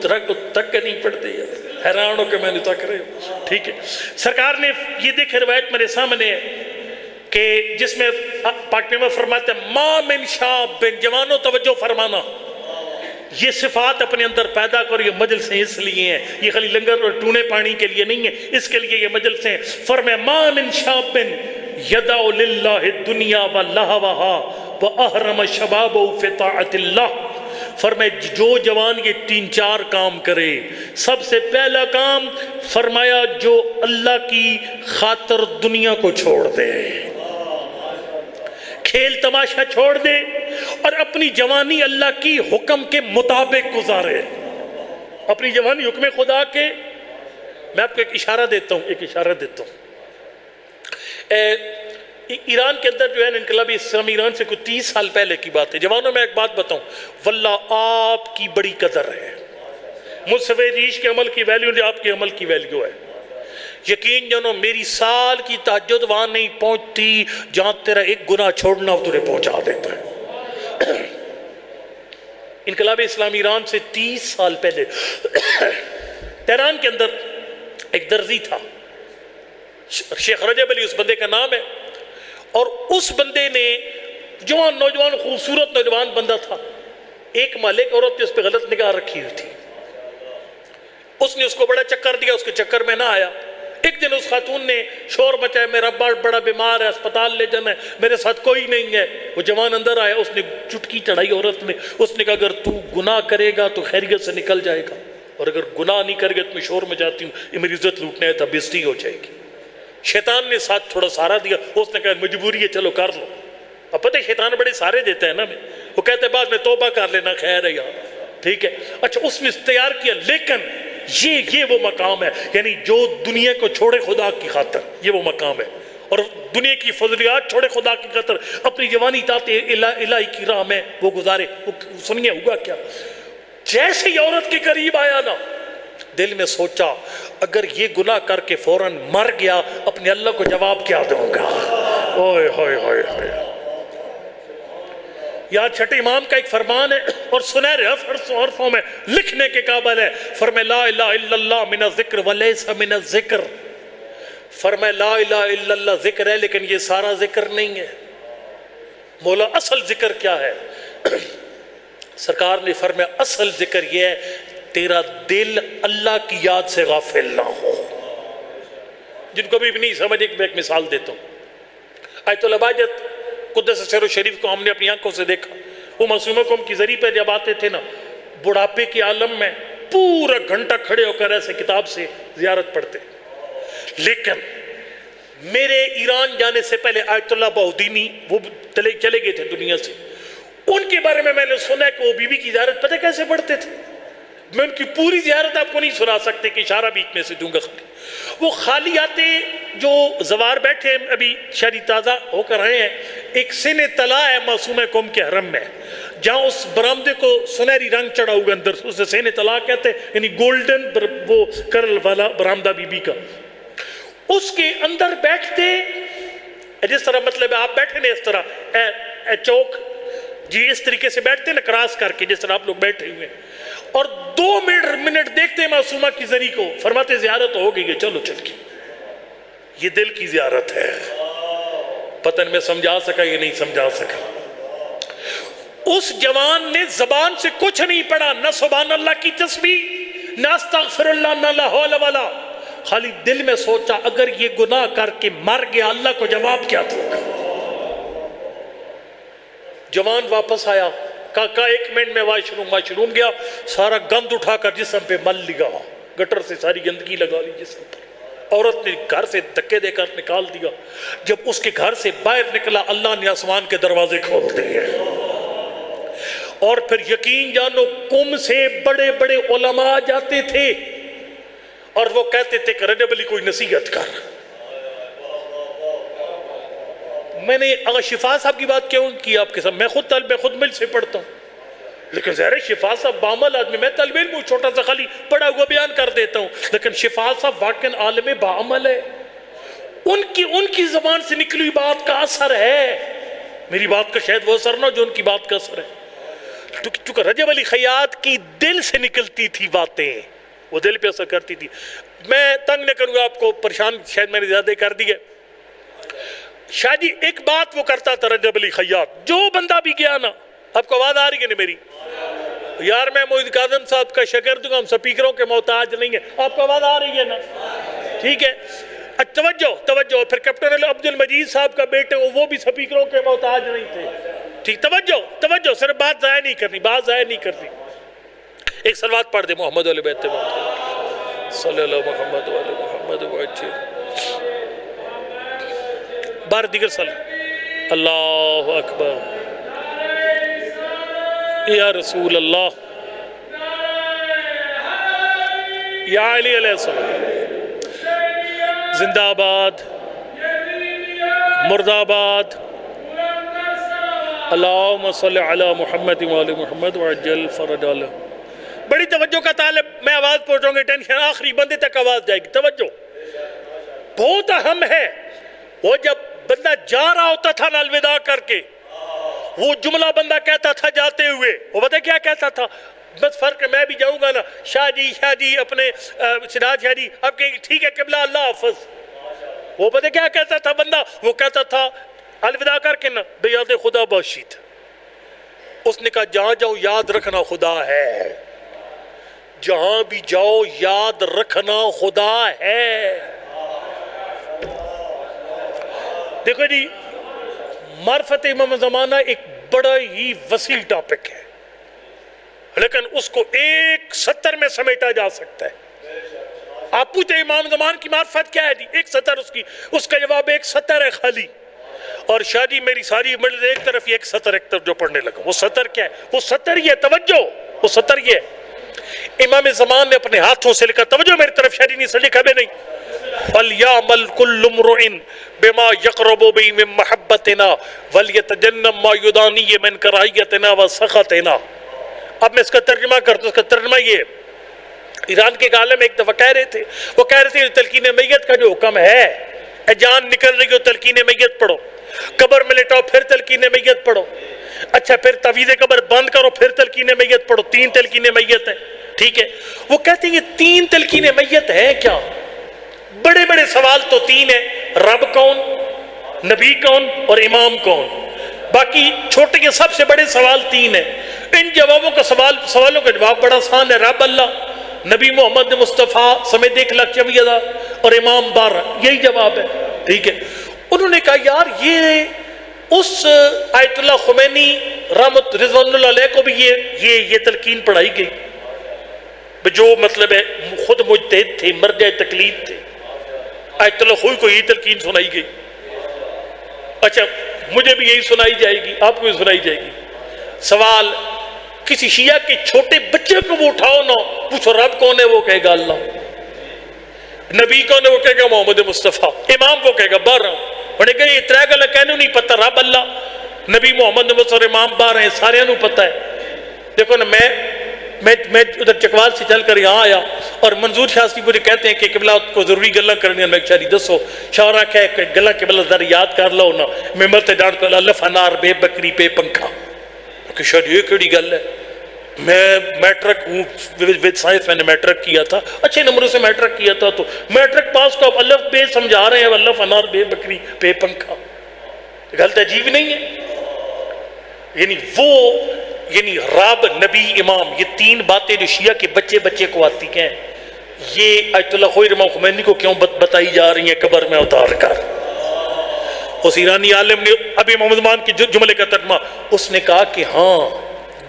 A: تک کے نہیں پڑتے یار، حیران ہو کہ میں نے تک رہے ہوں. ٹھیک ہے، سرکار نے یہ دیکھے روایت میرے سامنے ہے کہ جس میں پاک پیغمبر فرماتے ہیں ما من شاب، جوانوں توجہ فرمانا، یہ صفات اپنے اندر پیدا کرو. یہ مجلسیں اس لیے ہیں، یہ خالی لنگر اور ٹونے پانی کے لیے نہیں ہے، اس کے لیے یہ مجلسیں. فرمایا ما من شاب یدع للہ الدنیا ولہوہا واحرم شبابہ فی طاعت اللہ. فرمایا جو جوان یہ 3-4 کام کرے، سب سے پہلا کام فرمایا جو اللہ کی خاطر دنیا کو چھوڑ دے، کھیل تماشا چھوڑ دے اور اپنی جوانی اللہ کی حکم کے مطابق گزارے. اپنی جوانی حکم خدا کے. میں آپ کو ایک اشارہ دیتا ہوں. ایران کے اندر جو ہے انقلابی اسلامی ایران سے کوئی 30 سال پہلے کی بات ہے. جوانوں میں ایک بات بتاؤں، واللہ آپ کی بڑی قدر ہے. مجھ سے ریش کے عمل کی ویلیو نہیں، آپ کے عمل کی ویلیو ہے. یقین جانو میری سال کی تہجد وہاں نہیں پہنچتی جہاں تیرا ایک گناہ چھوڑنا وہ تجھے پہنچا دیتا ہے. انقلاب اسلامی ایران سے 30 سال پہلے تہران کے اندر ایک درزی تھا، شیخ رجب علی اس بندے کا نام ہے. اور اس بندے نے نوجوان خوبصورت نوجوان بندہ تھا. ایک مالک عورت نے اس پہ غلط نگاہ رکھی ہوئی تھی. اس نے اس کو بڑا چکر دیا، اس کے چکر میں نہ آیا. ایک دن اس خاتون نے شور مچایا، میرا بڑا بیمار ہے، اسپتال لے جانا ہے، میرے ساتھ کوئی نہیں ہے. وہ جوان اندر آیا، اس نے چٹکی چڑھائی عورت نے. اس نے کہا اگر تو گناہ کرے گا تو خیریت سے نکل جائے گا، اور اگر گناہ نہیں کرے گا تو میں شور مچاتی ہوں، یہ میری عزت لوٹنے ہے، تب بےزتی ہو جائے گی. شیطان نے ساتھ تھوڑا سہارا دیا. اس نے کہا مجبوری ہے، چلو کر لو. اب پتہ ہے شیطان بڑے سہارے دیتا ہے نا، وہ کہتے ہیں بعد میں توبہ کر لینا، خیر ہے یار. ٹھیک ہے، اچھا اس نے تیار کیا. لیکن یہ وہ مقام ہے، یعنی جو دنیا کو چھوڑے خدا کی خاطر، یہ وہ مقام ہے. اور دنیا کی فضلیات چھوڑے خدا کی خاطر، اپنی جوانی اطاعت الہی کی راہ میں وہ گزارے. سنیے ہوا کیا. جیسے ہی عورت کے قریب آیا نا، دل میں سوچا اگر یہ گناہ کر کے فوراً مر گیا، اپنے اللہ کو جواب کیا دوں گا. اوئے ہوئے ہوئے ہوئے. یہاں چھٹے امام کا ایک فرمان ہے اور سنہرے حرفوں میں لکھنے کے قابل ہے. فرمائے لا الہ الا اللہ من الذکر ولیس من الذکر. فرمائے لا الہ الا اللہ ذکر ہے لیکن یہ سارا ذکر نہیں ہے. مولا اصل ذکر کیا ہے؟ سرکار نے فرمایا اصل ذکر یہ ہے تیرا دل اللہ کی یاد سے غافل نہ ہو. جن کو بھی نہیں سمجھ، میں ایک مثال دیتا ہوں. آیت اللہ باجت قدس سر شریف کو ہم نے اپنی آنکھوں سے دیکھا. وہ معصومہ قوم کی ذریعے پہ جب آتے تھے نا، بڑھاپے کے عالم میں پورا گھنٹہ کھڑے ہو کر ایسے کتاب سے زیارت پڑھتے. لیکن میرے ایران جانے سے پہلے آیت اللہ بہودینی وہ چلے گئے تھے دنیا سے. ان کے بارے میں نے سنا کہ وہ بی بی کی زیارت پتہ کیسے پڑھتے تھے. میں ان کی پوری زیارت آپ کو نہیں سنا سکتے کہ اشارہ بیچ میں سے دوں گا. وہ خالی آتے، جو زوار بیٹھے ابھی شہری تازہ ہو کر آئے ہیں، ایک سن طلا ہے معصومہ قوم کے حرم میں، جہاں اس برآمدے کو سنہری رنگ چڑھا ہوا اندر، اسے سن طلا کہتے ہیں، یعنی گولڈن وہ کرل والا برآمدہ بی بی کا. اس کے اندر بیٹھتے جس طرح، مطلب آپ بیٹھے نا اس طرح چوک جی اس طریقے سے بیٹھتے نا کراس کر کے، جس طرح آپ لوگ بیٹھے ہوئے ہیں، اور 2 منٹ دیکھتے معصومہ کی زری کو، فرماتے زیارت ہو گئی ہے، چلو چل کے. یہ دل کی زیارت ہے. پتہ نہیں میں سمجھا سکا یہ نہیں سمجھا سکا. اس جوان نے زبان سے کچھ نہیں پڑھا، نہ سبحان اللہ کی تسبیح، نہ استغفر اللہ، نہ لا حول ولا. خالی دل میں سوچا اگر یہ گناہ کر کے مر گیا اللہ کو جواب کیا دوں گا. جوان واپس آیا، کہا 1 منٹ میں واش روم گیا، سارا گند اٹھا کر جسم پہ مل لگا، گٹر سے ساری گندگی لگا لی جسم پر. عورت نے گھر سے دھکے دے کر نکال دیا. جب اس کے گھر سے باہر نکلا، اللہ نے آسمان کے دروازے کھول دیے. اور پھر یقین جانو قم سے بڑے بڑے علماء جاتے تھے اور وہ کہتے تھے کہ رجب علی کوئی نصیحت کر. میں نے اگر شفا صاحب کی بات کیوں کی آپ کے ساتھ، میں خود مل سے پڑھتا ہوں، لیکن ظاہر ہے شفا صاحب بعمل آدمی، میں طالب علم ہوں، چھوٹا سا خالی پڑھا ہوا بیان کر دیتا ہوں، لیکن شفا صاحب واقعاً عالم بعمل ہے. ان کی زبان سے نکلی ہوئی بات کا اثر ہے، میری بات کا شاید وہ اثر نہ ہو جو ان کی بات کا اثر ہے۔ چونکہ رجب علی خیاط کی دل سے نکلتی تھی باتیں، وہ دل پہ اثر کرتی تھی۔ میں تنگ نہ کروں گا آپ کو، پریشان شاید میں نے زیادہ کر دی ہے۔ شاہ جی ایک بات وہ کرتا تھا رجب علی خیاط، جو بندہ بھی گیا نا، آپ کو آواز آ رہی ہے نا میری؟ یار میں معید کاظم صاحب کا شاگرد ہوں، ہم سپیکروں کے محتاج نہیں ہیں، آپ کو آواز آ رہی ہے نا؟ ٹھیک ہے، توجہ۔ پھر کیپٹن عبد المجید صاحب کا بیٹے وہ بھی سپیکروں کے محتاج نہیں تھے۔ ٹھیک، توجہ، صرف بات ضائع نہیں کرنی۔ ایک صلوات پڑھ دے محمد علیہ بیت محمد صلی اللہ محمد علیہ محمد وجہ بار دیگر صلی اللہ اکبر یا رسول اللہ یا علی علیہ السلام، زندہ آباد، مرد آباد، اللہم صلی علی محمد وآل محمد وعجل فرج اللہ۔ بڑی توجہ کا طالب، میں آواز پہنچاؤں گی، ٹینشن آخری بندے تک آواز جائے گی، توجہ بہت اہم ہے۔ وہ جب بندہ جا رہا ہوتا تھا نا الوداع کر کے، وہ جملہ بندہ کہتا تھا جاتے ہوئے، وہ پتہ کیا کہتا تھا؟ بس فرق ہے، میں بھی جاؤں گا نا، شاہ جی اپنے سراج شاہ جی اب کہیں ٹھیک ہے قبلہ اللہ حافظ۔ وہ پتہ کیا کہتا تھا بندہ؟ وہ کہتا تھا الوداع کر کے نا، بے یاد خدا باشید۔ اس نے کہا جہاں جاؤ یاد رکھنا خدا ہے، جہاں بھی جاؤ یاد رکھنا خدا ہے۔ دیکھو جی، معرفت امام زمانہ ایک بڑا ہی وسیع ٹاپک ہے، لیکن اس کو ایک سطر میں سمیٹا جا سکتا ہے۔ آپ پوچھتے امام زمان کی معرفت کیا ہے جی؟ ایک سطر اس کا جواب ایک سطر ہے خالی۔ اور شاہ جی میری ساری مجلس ایک طرف یہ ایک سطر جو پڑھنے لگا، وہ سطر کیا ہے؟ وہ سطر یہ، توجہ، وہ سطر یہ ہے۔ امام زمان نے اپنے ہاتھوں سے لکھا، توجہ میری طرف، شاہ جی نہیں سے لکھا بھی نہیں، فَلْيَعْمَلْ كُلُّ امْرُئٍ بِمَا يَقْرَبُ بِهِ مِن مَحَبَّتِنَا وَلْيَتَجَنَّبْ مَا يُدَانِيهِ مِن كَرَاهِيَتِنَا وَسَخَطِنَا۔ اب میں اس کا ترجمہ کرتا ہوں، اس کا ترجمہ یہ، ایران کے ایک عالم ایک دفعہ کہہ رہے تھے تلقین میت کا جو حکم ہے، اے جان نکل رہی ہو تلقین میت پڑھو، قبر میں لٹاؤ پھر تلقین میت پڑھو، اچھا پھر تعویذ قبر بند کرو پھر تلقین میت پڑھو، 3 تلقین میت ہیں، ٹھیک ہے۔ وہ کہتے ہیں یہ 3 تلقین میت ہے کیا؟ بڑے بڑے سوال تو 3 ہیں، رب کون، نبی کون اور امام کون؟ باقی چھوٹے کے سب سے بڑے سوال 3 ہیں۔ ان جوابوں کا سوالوں کا جواب بڑا آسان ہے، رب اللہ، نبی محمد مصطفیٰ سمیت 1,24,000 اور امام 12، یہی جواب ہے، ٹھیک ہے۔ انہوں نے کہا یار یہ اس آیت اللہ خمینی رحمت رضوان اللہ علیہ کو بھی یہ تلقین پڑھائی گئی، جو مطلب ہے خود مجتہد تھے، مرجع تقلید تھے، آیت اللہ خوئی کو یہی تلقین سنائی گئی۔ اچھا مجھے بھی یہی سنائی جائے گی، آپ کو بھی سنائی جائے گی۔ سوال کسی شیعہ کے چھوٹے بچے کو وہ اٹھاؤ نا، پوچھو رب کون ہے، وہ کہے گا اللہ، نبی کون ہے، وہ کہے گا محمد مصطفیٰ، امام کو کہے گا 12۔ انہیں کہا یہ 3 گل کہنے نہیں پتہ، رب اللہ، نبی محمد مصطفیٰ، امام 12 ہیں، سارے انہوں پتہ ہے۔ دیکھو نا میں ادھر چکوال سے چل کر یہاں آیا اور منظور شاہ سی مجھے کہتے ہیں کہ قبلہ کو ضروری گلہ کرنی ہے، میں شاہ جی دسو، شاہ رہا کہ گلہ قبلہ ذرا یاد کر لو نا، میں مرتے ڈانٹ کر اللہ فنار بے بکری بے پنکھا، کہ شاہ جی یہ کیڑی گل ہے؟ میں میٹرک ہوں، وید سائنس میں نے میٹرک کیا تھا، اچھے نمبروں سے میٹرک کیا تھا، تو میٹرک پاس کو اب اللہ بے سمجھا رہے ہیں، اللہ فنار بے بکری بے پنکھا، غلط عجیب نہیں ہے؟ یعنی رب، نبی، امام، یہ 3 باتیں جو شیعہ کے بچے کو آتی ہیں، یہ آیت اللہ خوئی امام خمینی کو کیوں بتائی جا رہی ہیں قبر میں اتار کر؟ اس ایرانی عالم نے ابھی محمد زمان کے جملے کا ترجمہ، اس نے کہا کہ ہاں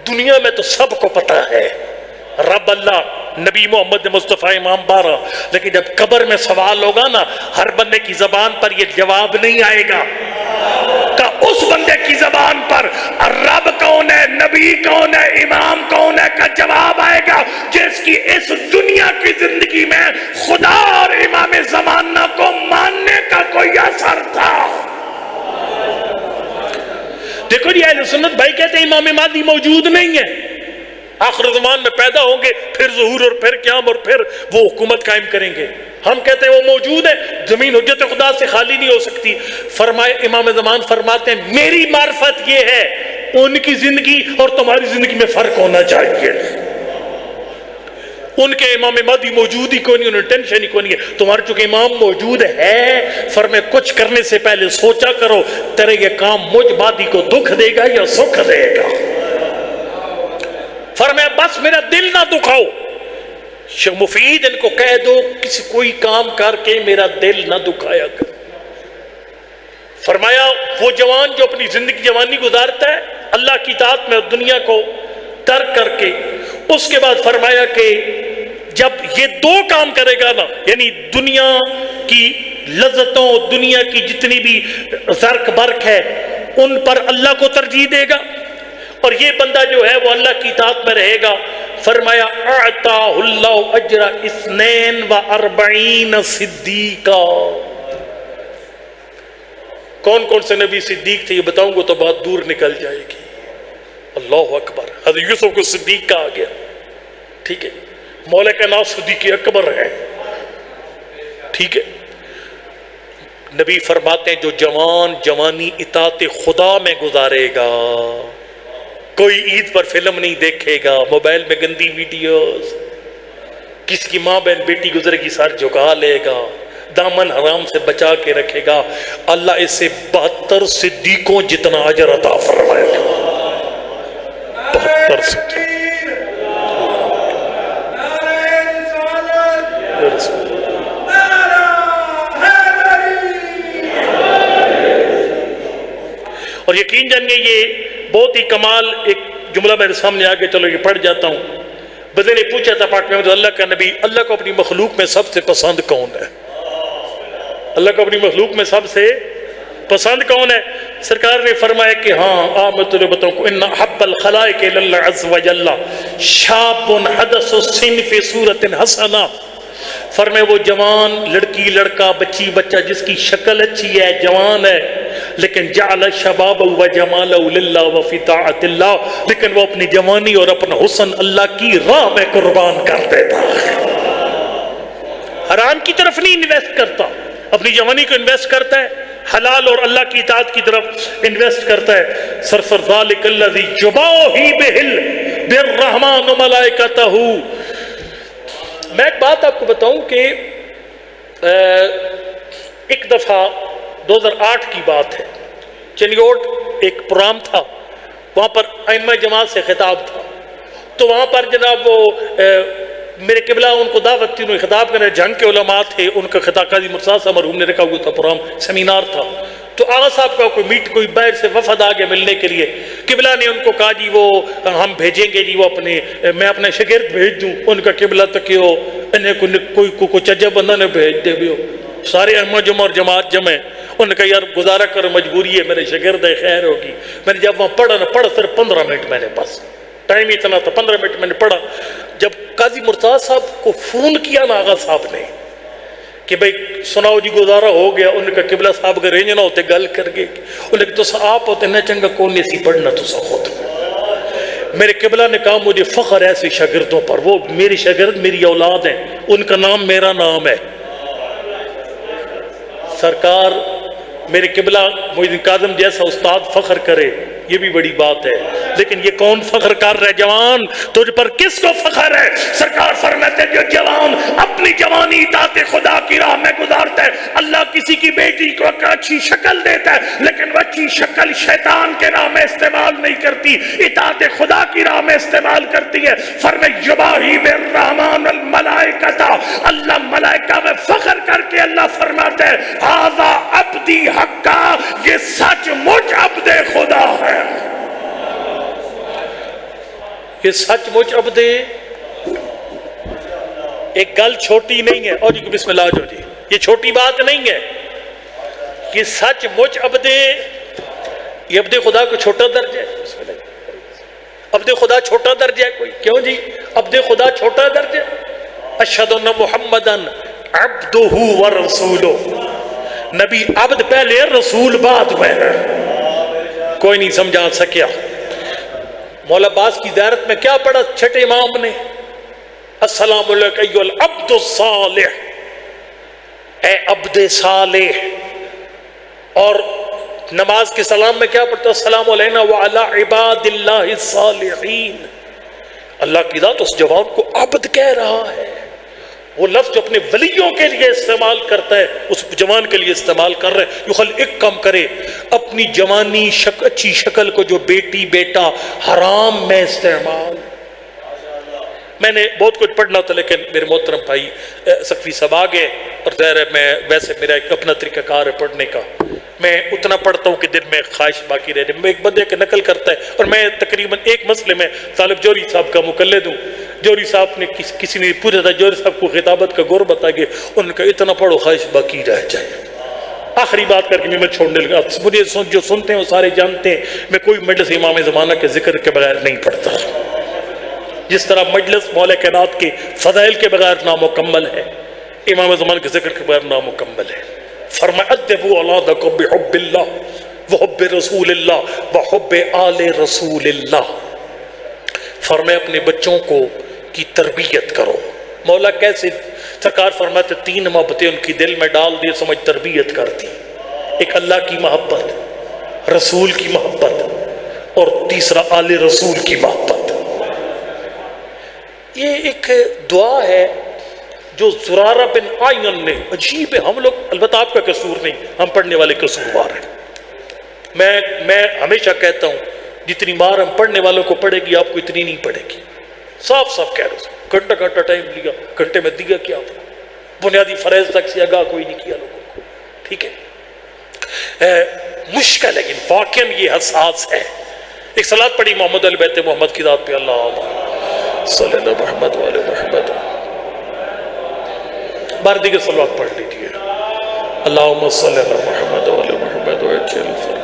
A: دنیا میں تو سب کو پتہ ہے رب اللہ، نبی محمد مصطفیٰ، امام 12، لیکن جب قبر میں سوال ہوگا نا، ہر بندے کی زبان پر یہ جواب نہیں آئے گا، کہ اس بندے کی زبان پر رب کون ہے، نبی کون ہے، امام کون ہے کا جواب آئے گا، جس کی اس دنیا کی زندگی میں خدا اور امام زمانہ کو ماننے کا کوئی اثر تھا۔ دیکھو جی اہل سنت بھائی کہتے ہیں امام مہدی موجود نہیں ہے، آخر زمان میں پیدا ہوں گے، پھر ظہور اور پھر قیام اور پھر وہ حکومت قائم کریں گے۔ ہم کہتے ہیں وہ موجود ہے، زمین حجت خدا سے خالی نہیں ہو سکتی۔ فرمائے امام زمان فرماتے ہیں میری معرفت یہ ہے ان کی زندگی اور تمہاری زندگی میں فرق ہونا چاہیے۔ ان کے امام مہدی موجود ہی کوئی نہیں، انہیں ٹینشن ہی کوئی نہیں ہے، تمہارے چونکہ امام موجود ہے۔ فرمائے کچھ کرنے سے پہلے سوچا کرو تیرے یہ کام مجھ مہدی کو دکھ دے گا یا سکھ دے گا۔ فرمائے بس میرا دل نہ دکھاؤ، شیخ مفید ان کو کہہ دو کسی کوئی کام کر کے میرا دل نہ دکھایا کر۔ فرمایا وہ جوان جو اپنی زندگی جوانی گزارتا ہے اللہ کی اطاعت میں اور دنیا کو ترک کر کے، اس کے بعد فرمایا کہ جب یہ دو کام کرے گا نا، یعنی دنیا کی لذتوں، دنیا کی جتنی بھی زرق برق ہے ان پر اللہ کو ترجیح دے گا، اور یہ بندہ جو ہے وہ اللہ کی اطاعت میں رہے گا۔ فرمایا اعطاہ اللہ اجر 42 صدیقا۔ کون کون سے نبی صدیق تھے یہ بتاؤں گا تو بات دور نکل جائے گی۔ اللہ اکبر، حضرت یوسف کو صدیق کہا گیا، ٹھیک ہے، مولا کا نام صدیق اکبر ہے، ٹھیک ہے۔ نبی فرماتے ہیں جو جوان جوانی اطاعت خدا میں گزارے گا، کوئی عید پر فلم نہیں دیکھے گا، موبائل میں گندی ویڈیوز، کس کی ماں بہن بیٹی گزرے گی سر جھکا لے گا، دامن حرام سے بچا کے رکھے گا، اللہ اسے 72 صدیقوں جتنا اجر عطا فرمائے گا۔ 72 صدیق۔ اور یقین جانیے یہ بہت ہی کمال ایک جملہ میرے سامنے آگے، چلو یہ پڑھ جاتا ہوں۔ بدر نے پوچھا تھا پاک میں اللہ کا نبی، اللہ کو اپنی مخلوق میں سب سے پسند کون ہے؟ اللہ کو اپنی مخلوق میں سب سے پسند کون ہے؟ سرکار نے فرمایا کہ ہاں میں تجھے بتاؤں کو ان حب الخلائق اللہ عز وجل شاب حدث السن فی صورت حسنہ۔ فرمائے وہ جوان لڑکی لڑکا بچی بچہ جس کی شکل اچھی ہے، جوان ہے، لیکن جعل شباب و جمال للہ و فی طاعت اللہ، لیکن وہ اپنی جوانی اور اپنا حسن اللہ کی راہ میں قربان کر دیتا ہے، حرام کی طرف نہیں انویسٹ کرتا، اپنی جوانی کو انویسٹ کرتا ہے، حلال اور اللہ کی اطاعت کی طرف انویسٹ کرتا ہے۔ سرفر ذالک الذی یباہی بہل بالرحمن ملائکتہ۔ میں ایک بات آپ کو بتاؤں کہ ایک دفعہ 2008 کی بات ہے، چنگوٹ ایک پروگرام تھا، وہاں پر ائمہ جماعت سے خطاب تھا، تو وہاں پر جناب وہ میرے قبلہ ان کو دعوت تھی، انہوں نے خطاب کرنے، جنگ کے علماء تھے، ان کا خطاب قاضی مرتضیٰ صاحب مرحوم نے رکھا ہوا تھا، پروگرام سیمینار تھا، تو آغا صاحب کا کوئی باہر سے وفد آ گیا ملنے کے لیے، قبلہ نے ان کو کہا جی وہ ہم بھیجیں گے جی، وہ میں اپنے شاگرد بھیج دوں، ان کا قبلہ تک ہو، انہیں کوئی چجا بندہ نے بھیج دے بھی ہو، سارے احمد جمع اور جماعت جمع، انہوں نے کہا یار گزارا کرو، مجبوری ہے، میرے شاگرد ہے، خیر ہوگی۔ میں نے جب وہاں پڑھا صرف 15 منٹ، میں نے بس ٹائم ہی اتنا تھا، 15 منٹ میں نے پڑھا۔ جب قاضی مرتضیٰ صاحب کو فون کیا نا آغا صاحب نے کہ بھئی سناؤ جی گزارا ہو گیا، ان کا قبلہ صاحب اگر رینج نہ ہوتے گل کر گئے، انہوں نے کہا تو آپ ہوتے نہ چنگا کون نہیں سی پڑھنا تو سا خود۔ میرے قبلہ نے کہا مجھے فخر ہے ایسے شاگردوں پر، وہ میری شاگرد میری اولاد ہیں، ان کا نام میرا نام ہے۔ سرکار میرے قبلہ محی کاظم جیسا استاد فخر کرے یہ بھی بڑی بات ہے، لیکن یہ کون فخر کر رہے جوان؟ تجھ پر کس کو فخر ہے؟ سرکار فرماتے جو جوان اپنی جوانی اطاعت خدا کی راہ میں گزارتا ہے، اللہ کسی کی بیٹی کو اچھی شکل دیتا ہے، لیکن وہ اچھی شکل شیطان کے راہ میں استعمال نہیں کرتی، اطاعت خدا کی راہ میں استعمال کرتی ہے۔ فرمائے یباہی بالرحمن الملائکۃ، اللہ ملائکہ میں فخر کر کے اللہ فرماتا ہے ھذا عبدی حقا، یہ سچ مجھ عبد خدا ہے، یہ سچ مجھ عبد۔ ایک گل چھوٹی نہیں ہے، اور بسم اللہ جو جی یہ چھوٹی بات نہیں ہے، یہ سچ مجھ عبد، یہ عبد خدا کو چھوٹا درجہ ہے، عبد خدا چھوٹا درجہ ہے کوئی؟ کیوں جی عبد خدا چھوٹا درجہ؟ اشہد ان محمدن عبدہ ورسولہ، نبی عبد پہلے رسول بعد میں ہے، کوئی نہیں سمجھا سکیا۔ مولا عباس کی زیارت میں کیا پڑھا چھٹے امام نے؟ السلام علیکم ایھا العبد الصالح، اے عبد صالح. اور نماز کے سلام میں کیا پڑھتا ہے؟ السلام علینا وعلی عباد اللہ الصالحین. اللہ کی ذات اس جوان کو عبد کہہ رہا ہے. وہ لفظ جو اپنے ولیوں کے لیے استعمال کرتا ہے اس جوان کے لیے استعمال کر رہے ہیں. یخل ایک کام کرے، اپنی جوانی اچھی شکل کو جو بیٹی بیٹا حرام میں استعمال. میں نے بہت کچھ پڑھنا تھا لیکن میرے محترم بھائی سقفی صاحب آ گئے، اور ظاہر ہے میں ویسے میرا ایک اپنا طریقہ کار ہے پڑھنے کا. میں اتنا پڑھتا ہوں کہ دن میں خواہش باقی رہے. میں ایک بندے کی نقل کرتا ہے، اور میں تقریباً ایک مسئلے میں طالب جوہری صاحب کا مقلد ہوں. جوہری صاحب نے کسی نے پوچھا تھا جوہری صاحب کو خطابت کا غور بتا کے، انہوں نے کہا اتنا پڑھو خواہش باقی رہ جائے. آخری بات کر کے میں چھوڑنے لگا. مجھے جو سنتے ہیں وہ سارے جانتے ہیں میں کوئی مجلس امام زمانہ کے ذکر کے بغیر نہیں پڑھتا. جس طرح مجلس مولا کائنات کے فضائل کے بغیر نامکمل ہے، امام زمانہ کے ذکر کے بغیر نامکمل ہے. فرمایا ادبوا اولادکم بحب اللہ وحب رسول اللہ وحب آل رسول اللہ. فرمایا اپنے بچوں کو کی تربیت کرو. مولا کیسے؟ سرکار فرماتے 3 محبتیں ان کی دل میں ڈال دی، سمجھ تربیت کرتی. ایک اللہ کی محبت، رسول کی محبت، اور تیسرا آل رسول کی محبت. یہ ایک دعا ہے جو زرارہ بن آئین نے، عجیب ہے، ہم لوگ البتہ آپ کا قصور نہیں، ہم پڑھنے والے قصوروار ہیں. میں ہمیشہ کہتا ہوں جتنی مار ہم پڑھنے والوں کو پڑے گی آپ کو اتنی نہیں پڑے گی. صاف صاف کہہ رہا ہوں، گھنٹہ ٹائم لیا، گھنٹے میں دیا کیا؟ بنیادی فرائض تک سے آگاہ کوئی نہیں کیا لوگوں کو. ٹھیک ہے، مشکل ہے لیکن واقعاً یہ حساس ہے. ایک صلاۃ پڑھی محمد علی بیت محمد کی ذات پہ، اللہ صلی اللہ محمد والے محمد. بار دیگر صلوات پڑھ لیجیے. اللہم صلی اللہ محمد والے محمد وعجل فرج.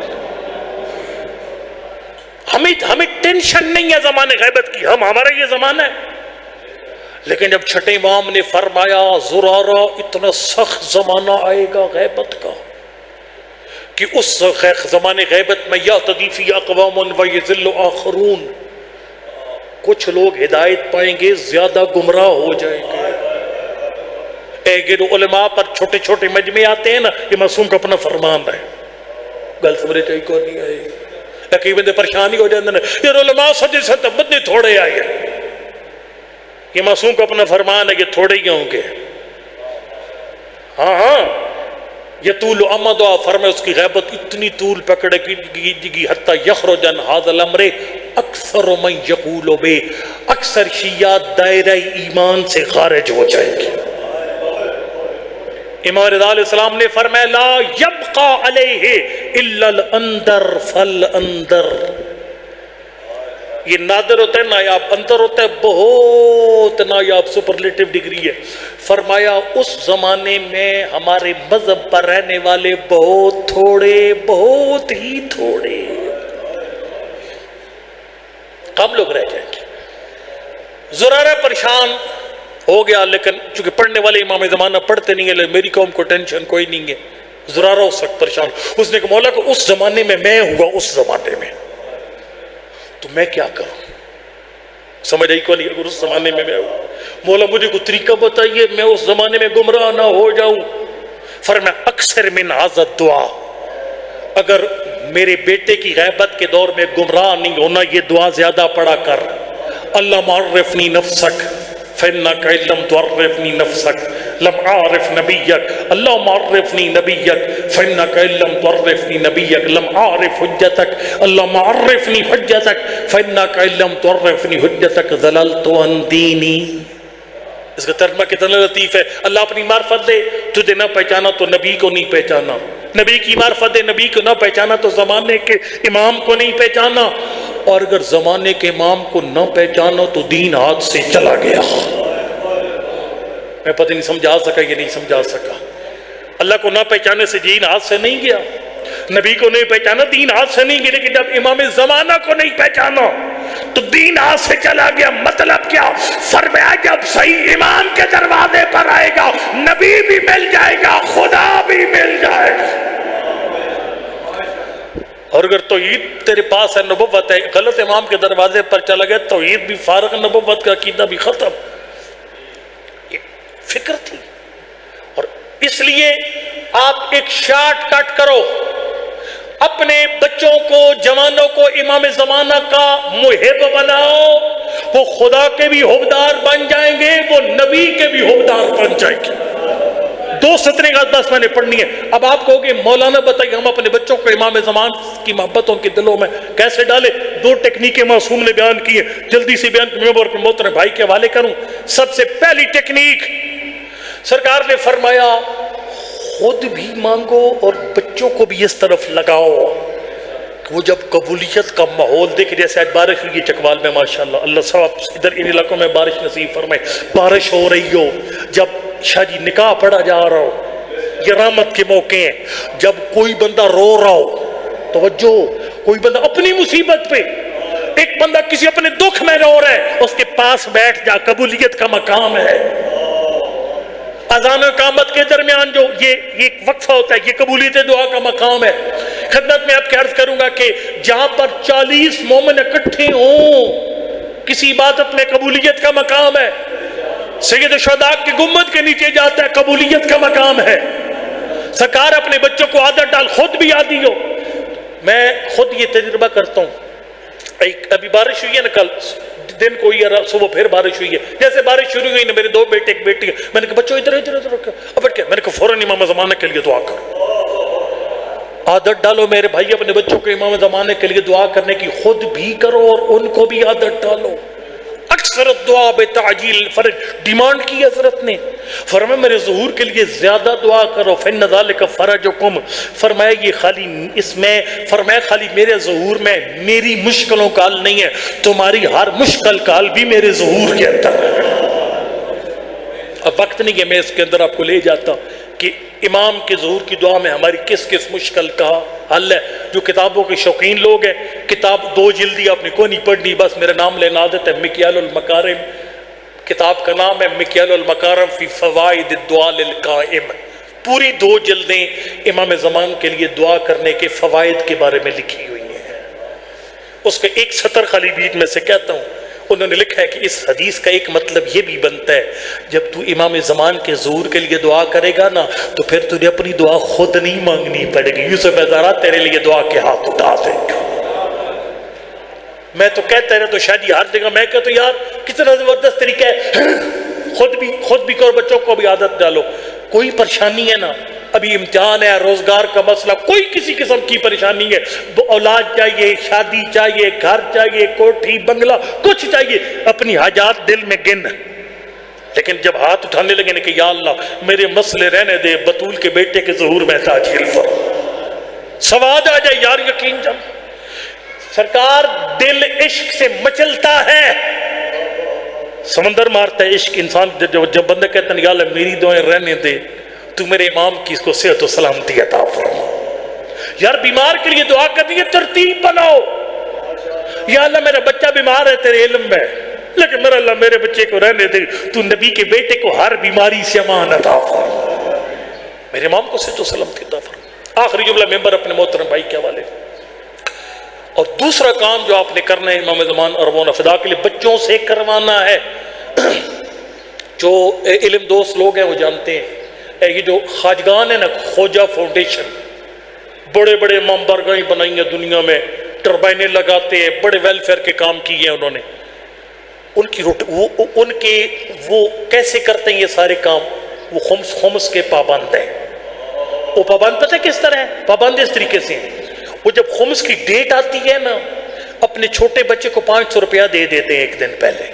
A: ہمیں ٹینشن نہیں ہے زمانے غیبت کی، ہمارا یہ زمانہ ہے. لیکن جب چھٹے امام نے فرمایا زرارہ اتنا سخت زمانہ آئے گا غیبت کا کہ اس زمانے غیبت میں یعتدی فی اقوام ویذل آخرون، کچھ لوگ ہدایت پائیں گے، زیادہ گمراہ ہو جائیں گے. علماء پر چھوٹے چھوٹے مجمع آتے ہیں نا، یہ معصوم کا اپنا فرمان ہے. گل سمجھے چاہیے کو نہیں آئی، کئی بندے پریشانی ہو جاتے ہیں یہ علماء سجے سے بدنے تھوڑے آئے ہیں. یہ معصوم کا اپنا فرمان ہے، یہ تھوڑے ہی ہوں گے. ہاں یہ طول امد فرمائے اس کی غیبت اتنی طول پکڑے گی حتی یخرج عن ھذا الامر اکثر من یقول بے، اکثر شیعہ دائرہ ایمان سے خارج ہو جائیں گے. امام رضا علیہ السلام نے فرمایا لا یبقى علیہ الا الاندر فالاندر. یہ نادر ہوتا ہے، نایاب. اندر ہوتا ہے بہت نایاب، سپرلیٹو ڈگری ہے. فرمایا اس زمانے میں ہمارے مذہب پر رہنے والے بہت تھوڑے، بہت ہی تھوڑے، کم لوگ رہ جائیں گے. زرارہ پریشان ہو گیا، لیکن چونکہ پڑھنے والے امام زمانہ پڑھتے نہیں ہیں، لیکن میری قوم کو ٹینشن کوئی نہیں ہے. زرارہ اس وقت پریشان، اس نے کہا مولا کو اس زمانے میں میں ہوا، اس زمانے میں تو میں کیا کروں؟ سمجھ آئی کو نہیں؟ اگر اس زمانے میں ہوں، مولا مجھے کوئی طریقہ بتائیے میں اس زمانے میں گمراہ نہ ہو جاؤں. فرمایا اکثر من ھذا الدعا، اگر میرے بیٹے کی غیبت کے دور میں گمراہ نہیں ہونا یہ دعا زیادہ پڑھا کر. اللہم عرفنی نفسک فإنک ان لم تعرفنی نفسک لم اعرف نبیک. اللہم عرفنی نبیک فإنک ان لم تعرفنی نبیک لم اعرف حجتک. اللہم عرفنی حجتک فإنک ان لم تعرفنی حجتک ضللت عن دینی. اس کا ترجمہ کتنا لطیف ہے. اللہ اپنی معرفت دے، تجھے نہ پہچانا تو نبی کو نہیں پہچانا. نبی کی معرفت دے، نبی کو نہ پہچانا تو زمانے کے امام کو نہیں پہچانا. اور اگر زمانے کے امام کو نہ پہچانا تو دین ہاتھ سے چلا گیا. میں پتہ نہیں سمجھا سکا یہ نہیں سمجھا سکا. اللہ کو نہ پہچانے سے دین ہاتھ سے نہیں گیا، نبی کو نہیں پہچانا دین ہاتھ سے نہیں گیا. لیکن جب امام زمانہ کو نہیں پہچانا تو دین ہاتھ سے چلا گیا. مطلب کیا؟ فرمایا جب صحیح امام کے دروازے پر آئے گا نبی بھی مل جائے گا، خدا بھی مل جائے گا. اور اگر توحید تیرے پاس ہے، نبوت ہے، غلط امام کے دروازے پر چلا گیا، توحید بھی فارغ، نبوت کا عقیدہ بھی ختم. فکر تھی. اور اس اس لیے آپ ایک شارٹ کٹ کرو، اپنے بچوں کو، جوانوں کو امام زمانہ کا محب بناؤ، وہ خدا کے بھی حبدار بن جائیں گے، وہ نبی کے بھی حبدار بن جائیں گے۔ دو سطریں کا بس میں نے پڑھنی ہے۔ اب آپ کہو گے مولانا بتائیے ہم اپنے بچوں کو امام زمان کی محبت ان کے دلوں میں کیسے ڈالے؟ دو ٹیکنیکیں معصوم نے بیان کی ہیں، جلدی سے بیان میں اپنے محترم بھائی کے حوالے کروں۔ سب سے پہلی ٹیکنیک سرکار نے فرمایا خود بھی مانگو اور بچوں کو بھی اس طرف لگاؤ کہ وہ جب قبولیت کا ماحول دیکھ، جیسے آج بارش ہوئی ہے چکوال میں ماشاءاللہ، اللہ صاحب ادھر ان علاقوں میں بارش نصیب فرمائے، بارش ہو رہی ہو، جب شاہ جی نکاح پڑھا جا رہا ہو، یہ رحمت کے موقع ہیں، جب کوئی بندہ رو رہا ہو، توجہ، کوئی بندہ اپنی مصیبت پہ، ایک بندہ کسی اپنے دکھ میں رو رہا ہے، اس کے پاس بیٹھ جا، قبولیت کا مقام ہے۔ اذان و اقامت کے درمیان جو یہ وقفہ ہوتا ہے، یہ قبولیت دعا کا مقام ہے۔ خدمت میں آپ کے عرض کروں گا کہ جہاں پر 40 مومن اکٹھے ہوں کسی عبادت میں قبولیت کا مقام ہے۔ سید الشہداء کے گنبد کے نیچے جاتا ہے، قبولیت کا مقام ہے۔ سرکار اپنے بچوں کو عادت ڈال، خود بھی عادی ہو۔ میں خود یہ تجربہ کرتا ہوں، ابھی بارش ہوئی ہے نا، کل دن کو ہوئی ہے، صبح پھر بارش ہوئی ہے، جیسے بارش شروع ہوئی نا، میرے 2 بیٹے ایک بیٹی ہے، میں نے کہا بچوں ادھر ادھر ادھر اب بیٹھ کے، میں نے کہا فوراً امام زمانہ کے لیے دعا کرو۔ عادت ڈالو میرے بھائی اپنے بچوں کو امام زمانے کے لیے دعا کرنے کی، خود بھی کرو اور ان کو بھی عادت ڈالو۔ اکثر دعا بتعجیل فرج ڈیمانڈ کی حضرت نے، فرمایا میرے ظہور کے لیے زیادہ دعا کرو، فإن ذلک فرجکم، فرمایا یہ خالی اس میں، فرمایا خالی میرے ظہور میں میری مشکلوں کا حل نہیں ہے، تمہاری ہر مشکل کا حل بھی میرے ظہور کے اندر ہے۔ اب وقت نہیں ہے میں اس کے اندر آپ کو لے جاتا کہ امام کے ظہور کی دعا میں ہماری کس کس مشکل کا حل ہے۔ جو کتابوں کے شوقین لوگ ہیں، کتاب 2 جلدی آپ نے کوئی نہیں پڑھنی، بس میرا نام لینا عادت ہے، مکیال المکارم کتاب کا نام ہے، مکیال المکارم فی فوائد الدعاء للقائم، پوری 2 جلدیں امام زمان کے لیے دعا کرنے کے فوائد کے بارے میں لکھی ہوئی ہیں۔ اس کے ایک سطر خالی بیچ میں سے کہتا ہوں، انہوں نے لکھا ہے کہ اس حدیث کا ایک مطلب یہ بھی بنتا ہے، جب تو امام زمان کے ظہور کے لیے دعا کرے گا نا، تو پھر تجھے اپنی دعا خود نہیں مانگنی پڑے گی، یوسف ہزارہ تیرے لیے دعا کے ہاتھ اٹھا دے گا۔ میں تو کہتا رہتا تو شاید ہی ہر جگہ میں کہتا ہوں یار کتنا زبردست طریقہ ہے، خود بھی کرو، بچوں کو بھی عادت ڈالو۔ کوئی پریشانی ہے نا، ابھی امتحان ہے، روزگار کا مسئلہ، کوئی کسی قسم کی پریشانی ہے، اولاد چاہیے، شادی چاہیے، گھر چاہیے، کوٹھی بنگلہ، کچھ چاہیے، اپنی حاجات دل میں گن، لیکن جب ہاتھ اٹھانے لگے نا کہ یا اللہ میرے مسئلے رہنے دے، بطول کے بیٹے کے ظہور میں تاجیل فرما، سواد آ جائے یار، یقین جان سرکار دل عشق سے مچلتا ہے، سمندر مارتا ہے عشق انسان، جب بندہ کہتا ہے یا اللہ میری دعائیں رہنے دے، تو میرے امام کی اس کو صحت و سلامتی عطا فرما۔ یار بیمار کے لیے دعا کرنی ہے، ترتیب بناؤ، یا اللہ میرا بچہ بیمار ہے تیرے علم میں، لیکن میرا اللہ میرے بچے کو رہنے دے، تو نبی کے بیٹے کو ہر بیماری سے امان عطا فرما، میرے امام کو صحت و سلامتی عطا فرما۔ آخری جملہ ممبر اپنے محترم بھائی کے حوالے۔ اور دوسرا کام جو آپ نے کرنا ہے امام زمان اروانا فدا کے لیے، بچوں سے کروانا ہے۔ جو علم دوست لوگ ہیں وہ جانتے ہیں، یہ جو خواجگان ہیں نا، خوجہ فاؤنڈیشن، بڑے بڑے امام بارگاہیں بنائی ہیں دنیا میں، ٹربائنیں لگاتے ہیں، بڑے ویلفیئر کے کام کیے ہیں انہوں نے، وہ کیسے کرتے ہیں یہ سارے کام؟ وہ خمس کے پابند ہیں۔ وہ پابند پتہ کس طرح ہے؟ پابند اس طریقے سے ہیں، وہ جب خمس کی ڈیٹ آتی ہے نا، اپنے چھوٹے بچے کو 500 روپیہ دے دیتے ہیں ایک دن پہلے،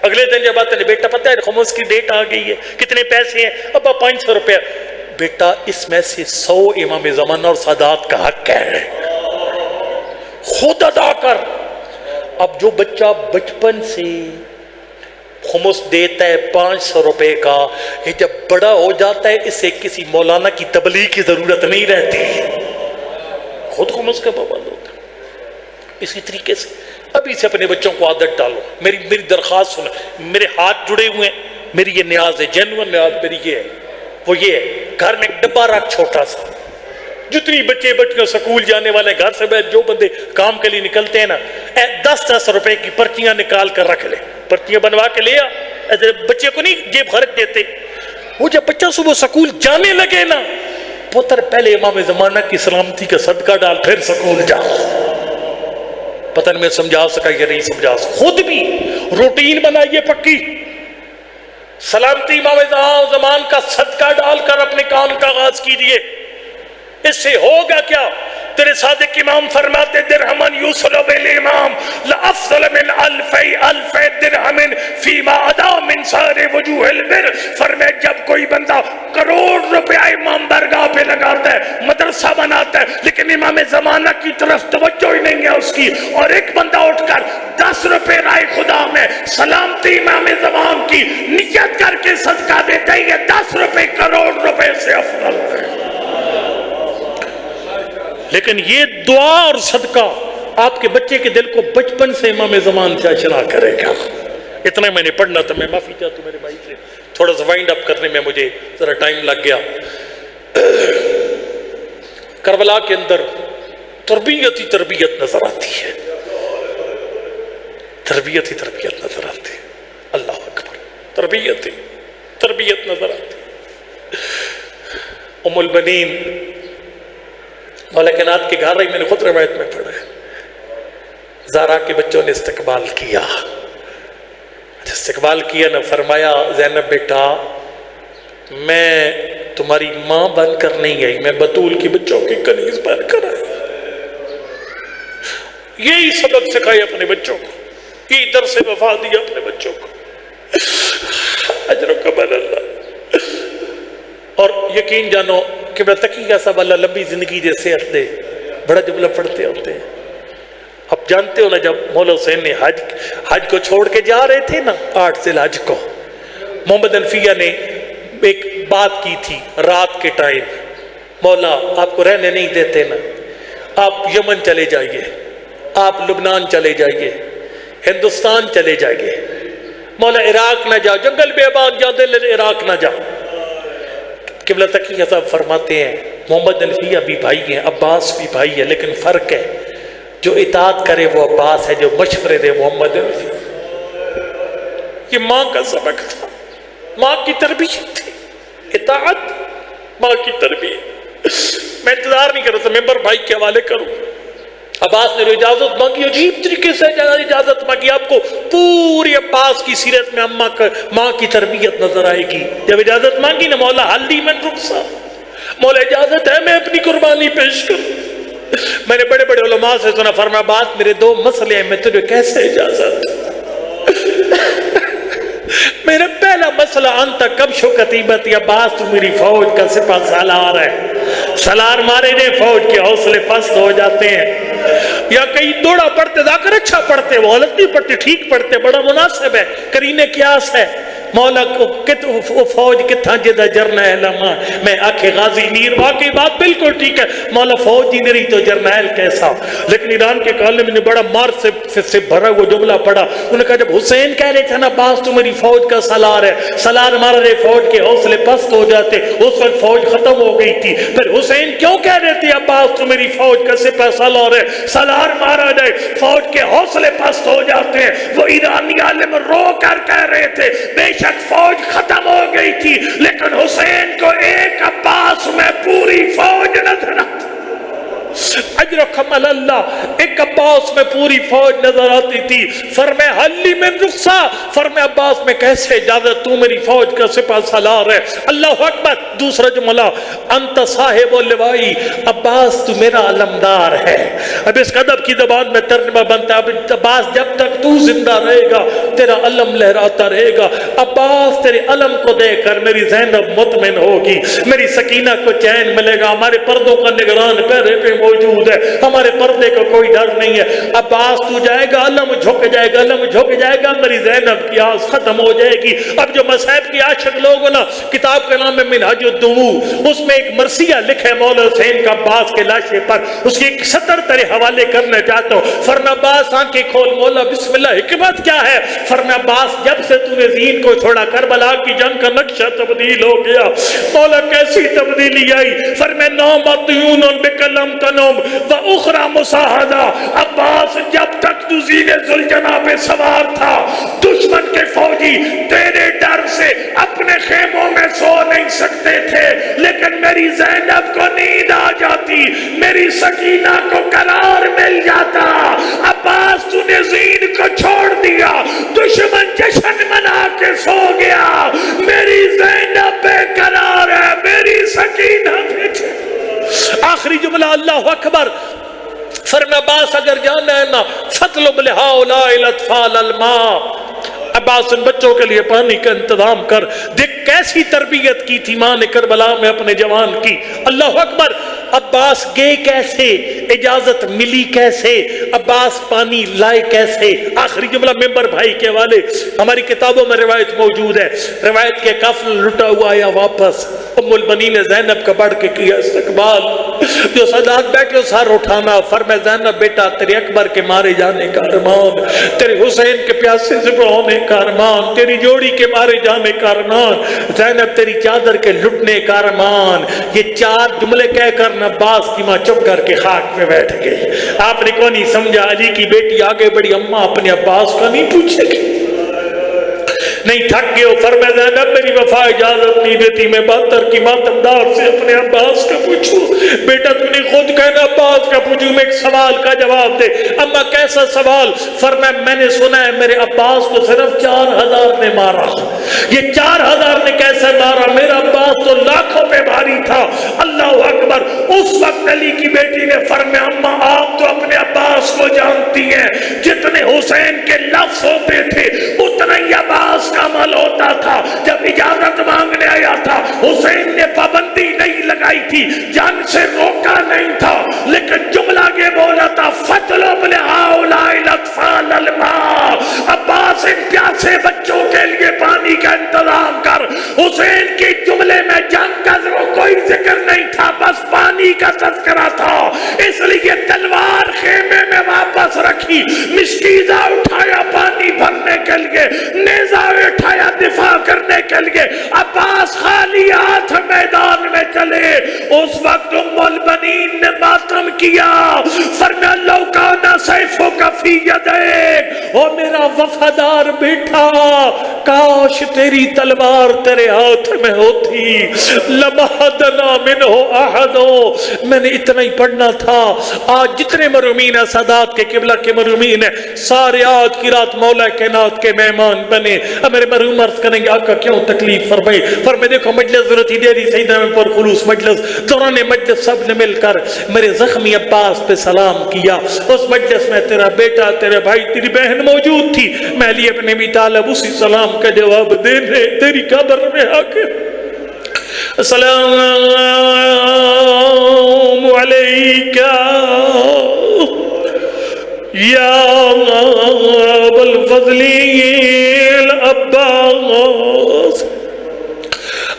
A: اگلے دن جب آتے ہیں بیٹا پتہ ہے خمس کی ڈیٹ آ گئی ہے، کتنے پیسے ہیں؟ ابا 500 روپیہ، بیٹا اس میں سے 100 امام زمانہ اور سادات کا حق ہے، خود ادا کر۔ اب جو بچہ بچپن سے خمس دیتا ہے 500 روپے کا، یہ جب بڑا ہو جاتا ہے اسے کسی مولانا کی تبلیغ کی ضرورت نہیں رہتی، خود خمس کا پابند ہوتا ہے۔ اسی طریقے سے ابھی سے اپنے بچوں کو عادت ڈالو۔ میری درخواست سنو، میرے ہاتھ جڑے ہوئے ہیں، میری یہ نیاز ہے، جینوئن نیاز میری یہ ہے، وہ یہ ہے، گھر میں ایک ڈبہ رکھ چھوٹا سا، جتنی بچے بچیاں سکول جانے والے گھر سے جو بندے کام کے لیے نکلتے ہیں نا، 10-10 روپے کی پرچیاں نکال کر رکھ لے، پرچیاں بنوا کے لے آ، بچے کو نہیں جیب خرچ دیتے، وہ جب بچہ صبح سکول جانے لگے نا، پتر پہلے امام زمانہ کی سلامتی کا صدقہ ڈال پھر سکول جا. پتہ نہیں میں سمجھا سکا یا نہیں سمجھا سکا. خود بھی روٹین بنائیے پکی، سلامتی امام زمان کا صدقہ ڈال کر اپنے کام کا آغاز کیجیے. اس سے ہوگا کیا؟ تیرے صادق امام فرماتے درہمن یوصل بالامام لافضل من الف درہم فیما ادا من سائر وجوہ البر. فرمائے جب کوئی بندہ کروڑ روپیہ امام درگاہ پہ لگاتا ہے، مدرسہ بناتا ہے، لیکن امام زمانہ کی طرف توجہ ہی نہیں ہے اس کی، اور ایک بندہ اٹھ کر 10 روپے رائے خدا میں سلامتی امام زمان کی نیت کر کے صدقہ دیتا ہے، یہ 10 روپے کروڑ روپے سے افضل ہے. لیکن یہ دعا اور صدقہ آپ کے بچے کے دل کو بچپن سے امام زمان سے آشنا کرے گا. اتنا میں نے پڑھنا تھا. میں معافی چاہتا ہوں میرے بھائی سے، تھوڑا سا وائنڈ اپ کرنے میں مجھے ذرا ٹائم لگ گیا. کربلا کے اندر تربیت ہی تربیت نظر آتی ہے، تربیت ہی تربیت نظر آتی ہے. اللہ اکبر، تربیت ہی تربیت نظر آتی ہے. ام البنین ملکنات کے گھر رہی، میں نے خود روایت میں پڑھا ہے، زارا کے بچوں نے استقبال کیا. استقبال کیا نا، فرمایا زینب بیٹا میں تمہاری ماں بن کر نہیں آئی، میں بطول کی بچوں کی کنیز بن کر آئی. یہی سبق سکھائے اپنے بچوں کو، یہی درس وفا دیا اپنے بچوں کو. اجر و کمال اللہ. اور یقین جانو کہ میں تقیہ صاحب اللہ لمبی زندگی دے، صحت دے، بڑا جملہ پڑھتے ہوتے ہیں. اب جانتے ہو نا، جب مولا حسین نے حج کو چھوڑ کے جا رہے تھے نا، 8 ذی الحج کو، محمد الفیہ نے ایک بات کی تھی رات کے ٹائم، مولا آپ کو رہنے نہیں دیتے نا، آپ یمن چلے جائیے، آپ لبنان چلے جائیے، ہندوستان چلے جائیے، مولا عراق نہ جاؤ، جنگل بیابان جاؤ، دل عراق نہ جاؤ. قبلہ تقیہ صاحب فرماتے ہیں محمد الفیہ بھی بھائی ہیں، عباس بھی بھائی ہے، لیکن فرق ہے جو اطاعت کرے وہ عباس ہے، جو مشورے دے محمد الفیہ. یہ ماں کا سبق تھا، ماں کی تربیت تھی، اطاعت ماں کی تربیت. میں انتظار نہیں کر رہا تھا ممبر بھائی کے حوالے کروں. عباس نے اجازت مانگی، عجیب طریقے سے اجازت مانگی. آپ کو پوری عباس کی سیرت میں ماں کی تربیت نظر آئے گی. جب اجازت مانگی نا، مولا حلی من رخصہ، مولا اجازت ہے میں اپنی قربانی پیش کروں. میں نے بڑے بڑے علماء سے سنا، فرمایا عباس میرے 2 مسئلے ہیں، میں تجھے کیسے اجازت. میرا پہلا مسئلہ انت کب شو کتیبت، عباس تو میری فوج کا سپاہ سالار ہے، سالار مارے نے فوج کے حوصلے پست ہو جاتے ہیں. یا کئی دوڑا پڑھتے ذاکر اچھا پڑھتے، وہ غلط نہیں پڑھتے، ٹھیک پڑھتے، بڑا مناسب ہے، قرینے قیاس ہے. مولا کو فوج کتھاں جدہ جرنیل میں آکھے غازی نیر، واقعی بات بالکل ٹھیک ہے، مولا فوج ہی نہیں تو جرنیل کیسا. لیکن ایران کے کالم نے بڑا مار سے بھرا وہ جملہ پڑھا. انہوں نے کہا جب حسین کہہ رہے تھے نا عباس تو میری فوج کا سالار ہے، سالار مارا رہے فوج کے حوصلے پست ہو جاتے، اس وقت فوج ختم ہو گئی تھی. پھر حسین کیوں کہہ رہے تھے عباس تو میری فوج کا سپاہ سالار ہے، سالار مارا جائے فوج کے حوصلے پست ہو جاتے ہیں. وہ ایرانی عالم رو کر کہہ رہے تھے بے شک فوج ختم ہو گئی تھی، لیکن حسین کو ایک عباس میں پوری فوج نظر آتی. اجر و کمال اللہ، ایک عباس میں پوری فوج نظر آتی تھی. فرمائے حلی من رخصہ، فرمائے عباس میں کیسے اجازت، تو میری فوج کا سپاہ سالار ہے. اللہ اکبر. دوسرا جملہ انت صاحب اللوائی، عباس تو میرا علمدار ہے. اب اس ادب کی زبان میں ترجمہ بنتا ہے عباس جب تک تو زندہ رہے گا تیرا علم لہراتا رہے گا. عباس تیرے علم کو دیکھ کر میری زینب مطمئن ہوگی، میری سکینہ کو چین ملے گا. ہمارے پردوں کا نگران پہرے پہ موجود ہے، ہمارے پردے کا کوئی ڈر نہیں ہے. عباس تو جائے گا، علم جھک جائے گا، علم جھک جائے گا، میری زینب کی آس ختم ہو جائے گی. اب جو مصحف کی عاشق لوگ نا، کتاب کا نام ہے منہاج الدموع، اس میں ایک مرثیہ لکھا ہے مولا حسین کا عباس کے لاشے پر. اس کی ایک سطر تیرے حوالے کرنا چاہتا ہوں. فرمایا عباس آنکھیں کھول، مولا بسم اللہ، حکمت کیا ہے؟ فرمایا عباس جب سے تو نے زین کو چھوڑا کربلا کی جنگ کا نقشہ تبدیل ہو گیا. مولا کیسی تبدیلی آئی؟ فرمایا نوم عطیون بکلم تنم و اخرى مساہدہ. عباس جب تک تو زین ذوالجناح پہ سوار تھا، دشمن کے فوجی تیرے ڈر سے اپنے خیموں میں سو میری زینب کو نیند آ جاتی، میری سکینہ کو قرار مل جاتا۔ عباس تو نے زین کو چھوڑ دیا، دشمن جشن منا کے سو گیا، میری زینب بے قرار ہے، میری سکینہ بیٹھے۔ آخری جملہ اللہ اکبر۔ فرمایا عباس اگر جانا ہے نا فَطْلُبْ لِهَؤُلَاءِ الْأَطْفَالَ الْمَاءَ، عباس ان بچوں کے لیے پانی کا انتظام کر۔ دیکھ کیسی تربیت کی تھی ماں نے کربلا میں اپنے جوان کی۔ اللہ اکبر۔ عباس گئے کیسے، اجازت ملی کیسے، عباس پانی لائے کیسے؟ آخری جملہ ممبر بھائی کے حوالے، ہماری کتابوں میں روایت موجود ہے، روایت کے قافلہ لٹا ہوا آیا واپس، ام البنین نے زینب کا بڑھ کے کیا استقبال، جو سادات بیٹھے سر اٹھانا، فرمایا زینب بیٹا تیرے اکبر کے مارے جانے کا ارمان، تیرے حسین کے پیاسے سے ہونے کا ارمان، تیری جوڑی کے مارے جانے کا ارمان، زینب تیری چادر کے لٹنے کا ارمان۔ یہ چار جملے کہہ کر عباس کی ماں چپ کر کے خاک میں بیٹھ گئی۔ آپ نے کیوں نہیں سمجھا؟ علی کی بیٹی آگے بڑی، اماں اپنے عباس کا نہیں پوچھے گی؟ نہیں تھک گئے ہو؟ فرمایا زینب میری وفا اجازت نہیں دیتی، میں بہتر کی ماتمدار سے اپنے عباس کا پوچھوں؟ بیٹا تو نے خود کہنا عباس کا پوچھوں، میں ایک سوال کا جواب دے۔ اما کیسا سوال؟ فرمایا میں نے سنا ہے میرے عباس کو صرف 4000 نے مارا۔ یہ 4000 نے کیسے مارا؟ میرا عباس تو لاکھوں پہ بھاری تھا۔ اللہ اکبر۔ اس وقت علی کی بیٹی نے فرمایا اما آپ تو اپنے عباس کو جانتی ہیں، جتنے حسین کے لفظ ہوتے تھے اتنا ہی عباس کا عمل ہوتا تھا۔ جب اجازت مانگنے آیا تھا حسین نے پابندی نہیں لگائی تھی، جان سے روکا نہیں تھا، لیکن جملہ یہ بولا تھا فَطْلُبْ لِهَؤُلَاءِ الْأَطْفَالَ الْمَاءَ، عباس ان پیاسے بچوں کے لیے پانی کا انتظام کر۔ حسین کے جملے میں جنگ کا کوئی ذکر نہیں تھا، بس پانی کا تذکرہ تھا، اس لیے تلوار خیمے میں واپس رکھی، مشکیزہ اٹھایا پانی بھرنے کے لیے، نیزہ اٹھایا دفاع کرنے کے لیے، عباس خالی ہاتھ میدان میں چلے۔ اس وقت ام البنین نے ماتم کیا، فرمایا لو کان سیفک فی یدیک، او میرا وفادار بیٹا کاش تیری تلوار تیرے ہاتھ میں ہوتی، لمحدنا منہ احد، میں نے اتنا ہی پڑھنا تھا۔ آج جتنے مرحومین ہیں سادات کے قبلہ کے مرحومین ہیں، سارے آج کی رات مولا کائنات کے مہمان بنے۔ اب میرے مرحوم عرض کریں گے آقا کیوں تکلیف فرمائے؟ فرمائے دیکھو مجلس ضرورت ہی دے رہی سیدنا میں پر خلوص مجلس، دوران مجلس سب نے مل کر میرے زخمی عباس پہ سلام کیا۔ اس مجلس میں تیرا بیٹا، تیرے بھائی، تیری بہن موجود تھی، میں علی ابن ابی طالب اسی سلام کا جواب دینے تیری قبر میں آ کے السلام علیکہ یا ابا الفضل العباس،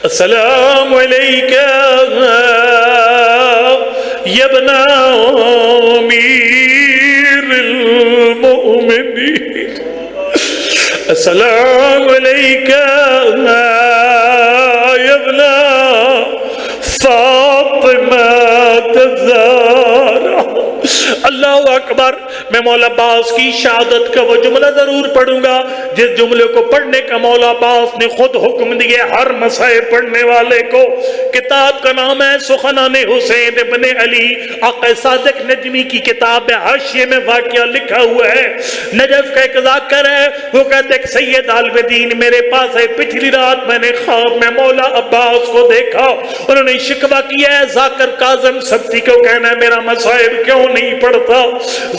A: السلام علیکہ یا ابن امیر المؤمنین، السلام علیکہ یا ابن فاطمہ الزہرا۔ اللہ اکبر۔ میں مولا عباس کی شہادت کا وہ جملہ ضرور پڑھوں گا جس جملے کو پڑھنے کا مولا عباس نے خود حکم دیے ہر مسائل پڑھنے والے کو۔ کتاب کا نام ہے سخنان حسین ابن علی، آقا صادق نجمی کی کتاب ہے، حاشیے میں واقعہ لکھا ہوا ہے۔ نجف کا ایک ذاکر ہے، وہ کہتے ہیں سید عالمدین میرے پاس ہے، پچھلی رات میں نے خواب میں مولا عباس کو دیکھا، انہوں نے شکوہ کیا ہے ذاکر کاظم سبتی کو کہنا ہے میرا مسائل کیوں نہیں پڑھتا؟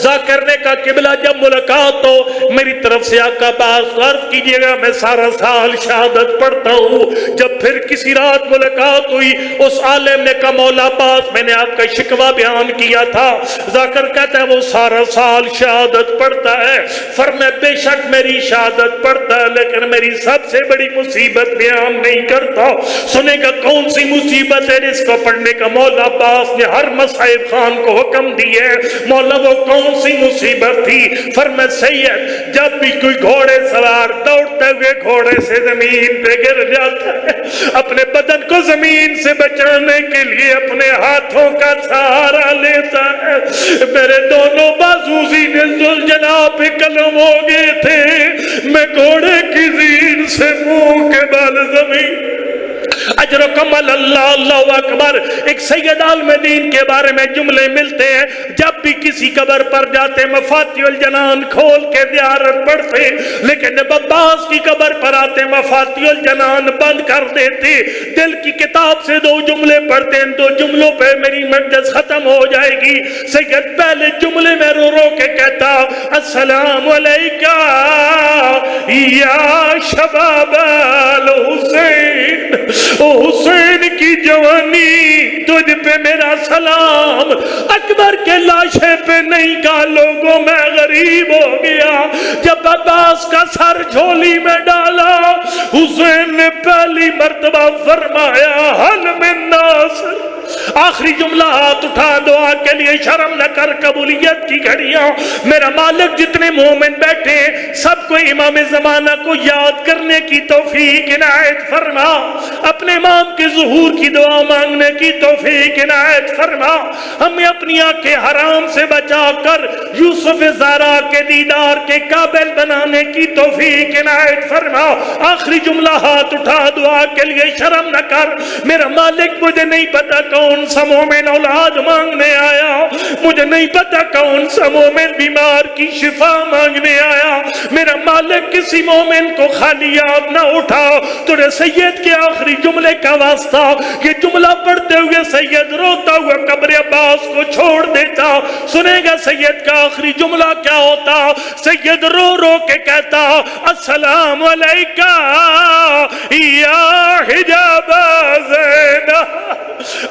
A: ذاکر نے کہا قبلہ جب ملاقات ہو میری طرف سے آقا عباس عرض کیجئے گا میں سارا سال شہادت پڑھتا ہوں۔ جب پھر کسی رات ملاقات ہوئی اس عالم نے کہا مولا عباس میں نے آپ کا شکوہ بیان کیا تھا۔ ذاکر کہتا ہے وہ سارا سال شہادت پڑھتا ہے۔ فرمایا بے شک میری شہادت پڑھتا ہے لیکن میری سب سے بڑی مصیبت بیان نہیں کرتا۔ سنے گا کون سی مصیبت ہے جس کو پڑھنے کا مولا عباس نے ہر مصائب خان کو حکم دیے؟ مولا وہ کون سی مصیبت تھی؟ فرمایا سید جب بھی کوئی گھوڑے سوار دوڑتے ہوئے گھوڑے سے زمین پہ گر جاتا ہے اپنے بدن کو زمین سے بچانے کے لیے اپنے ہاتھوں کا سہارا لیتا ہے۔ میرے دونوں بازو زینے ذوالجناح پہ قلم ہو گئے تھے، میں گھوڑے کی زین سے منہ کے بال زمین اجرکم علی اللہ، اللہ اکبر۔ ایک سید عالم دین کے بارے میں جملے ملتے ہیں، جب بھی کسی قبر پر جاتے مفاتیح الجنان کھول کے زیارت پڑھتے، لیکن جب عباس کی قبر پر آتے مفاتیح الجنان بند کر دیتے۔ دل کی کتاب سے دو جملے پڑھتے ہیں، دو جملوں پہ میری مجلس ختم ہو جائے گی۔ سید پہلے جملے میں رو رو کے کہتا السلام علیکہ یا شباب الحسین، او حسین کی جوانی تجھ پہ میرا سلام۔ اکبر کے لاشے پہ نہیں کہا لوگوں میں غریب ہو گیا۔ جب عباس کا سر جھولی میں ڈالا، حسین نے پہلی مرتبہ فرمایا حل من ناصر۔ آخری جملہ ہاتھ اٹھا دعا کے لیے، شرم نہ کر قبولیت کی گھڑیاں۔ میرا مالک جتنے مومن بیٹھے سب کو امام زمانہ کو یاد کرنے کی توفیق عنایت فرما، اپنے امام کے ظہور کی دعا مانگنے کی توفیق عنایت فرما، ہمیں اپنی آنکھیں حرام سے بچا کر یوسف زہرا کے دیدار کے قابل بنانے کی توفیق عنایت فرما۔ آخری جملہ ہاتھ اٹھا دعا کے لیے، شرم نہ کر میرا مالک، مجھے نہیں پتا کون سا مومن اولاد مانگنے آیا، مجھے نہیں پتا کون سا مومن بیمار کی شفا مانگنے آیا، میرا مالک کسی مومن کو خالی یاد نہ اٹھا۔ تیرے سید کے آخری جملے کا واسطہ، یہ جملہ پڑھتے ہوئے سید روتا ہوا قبر عباس کو چھوڑ دیتا۔ سنے گا سید کا آخری جملہ کیا ہوتا؟ سید رو رو کے کہتا السلام علیکہ یا حجاب زینب،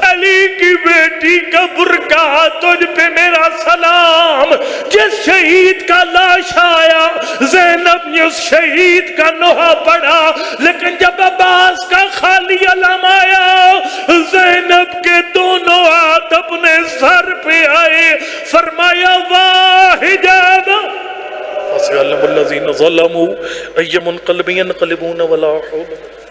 A: علی کی بیٹی کا برقع تجھ پہ میرا سلام۔ جس شہید کا لاش آیا زینب نے اس شہید کا نوحہ پڑھا، لیکن جب عباس کا خالی علم آیا زینب کے دونوں ہاتھ اپنے سر پہ آئے، فرمایا واہ حجاب فَسَيَعْلَمُ الَّذِينَ ظَلَمُوا أَيَّ مُنْقَلَبٍ يَنْقَلِبُونَ وَلَا حَوْلَ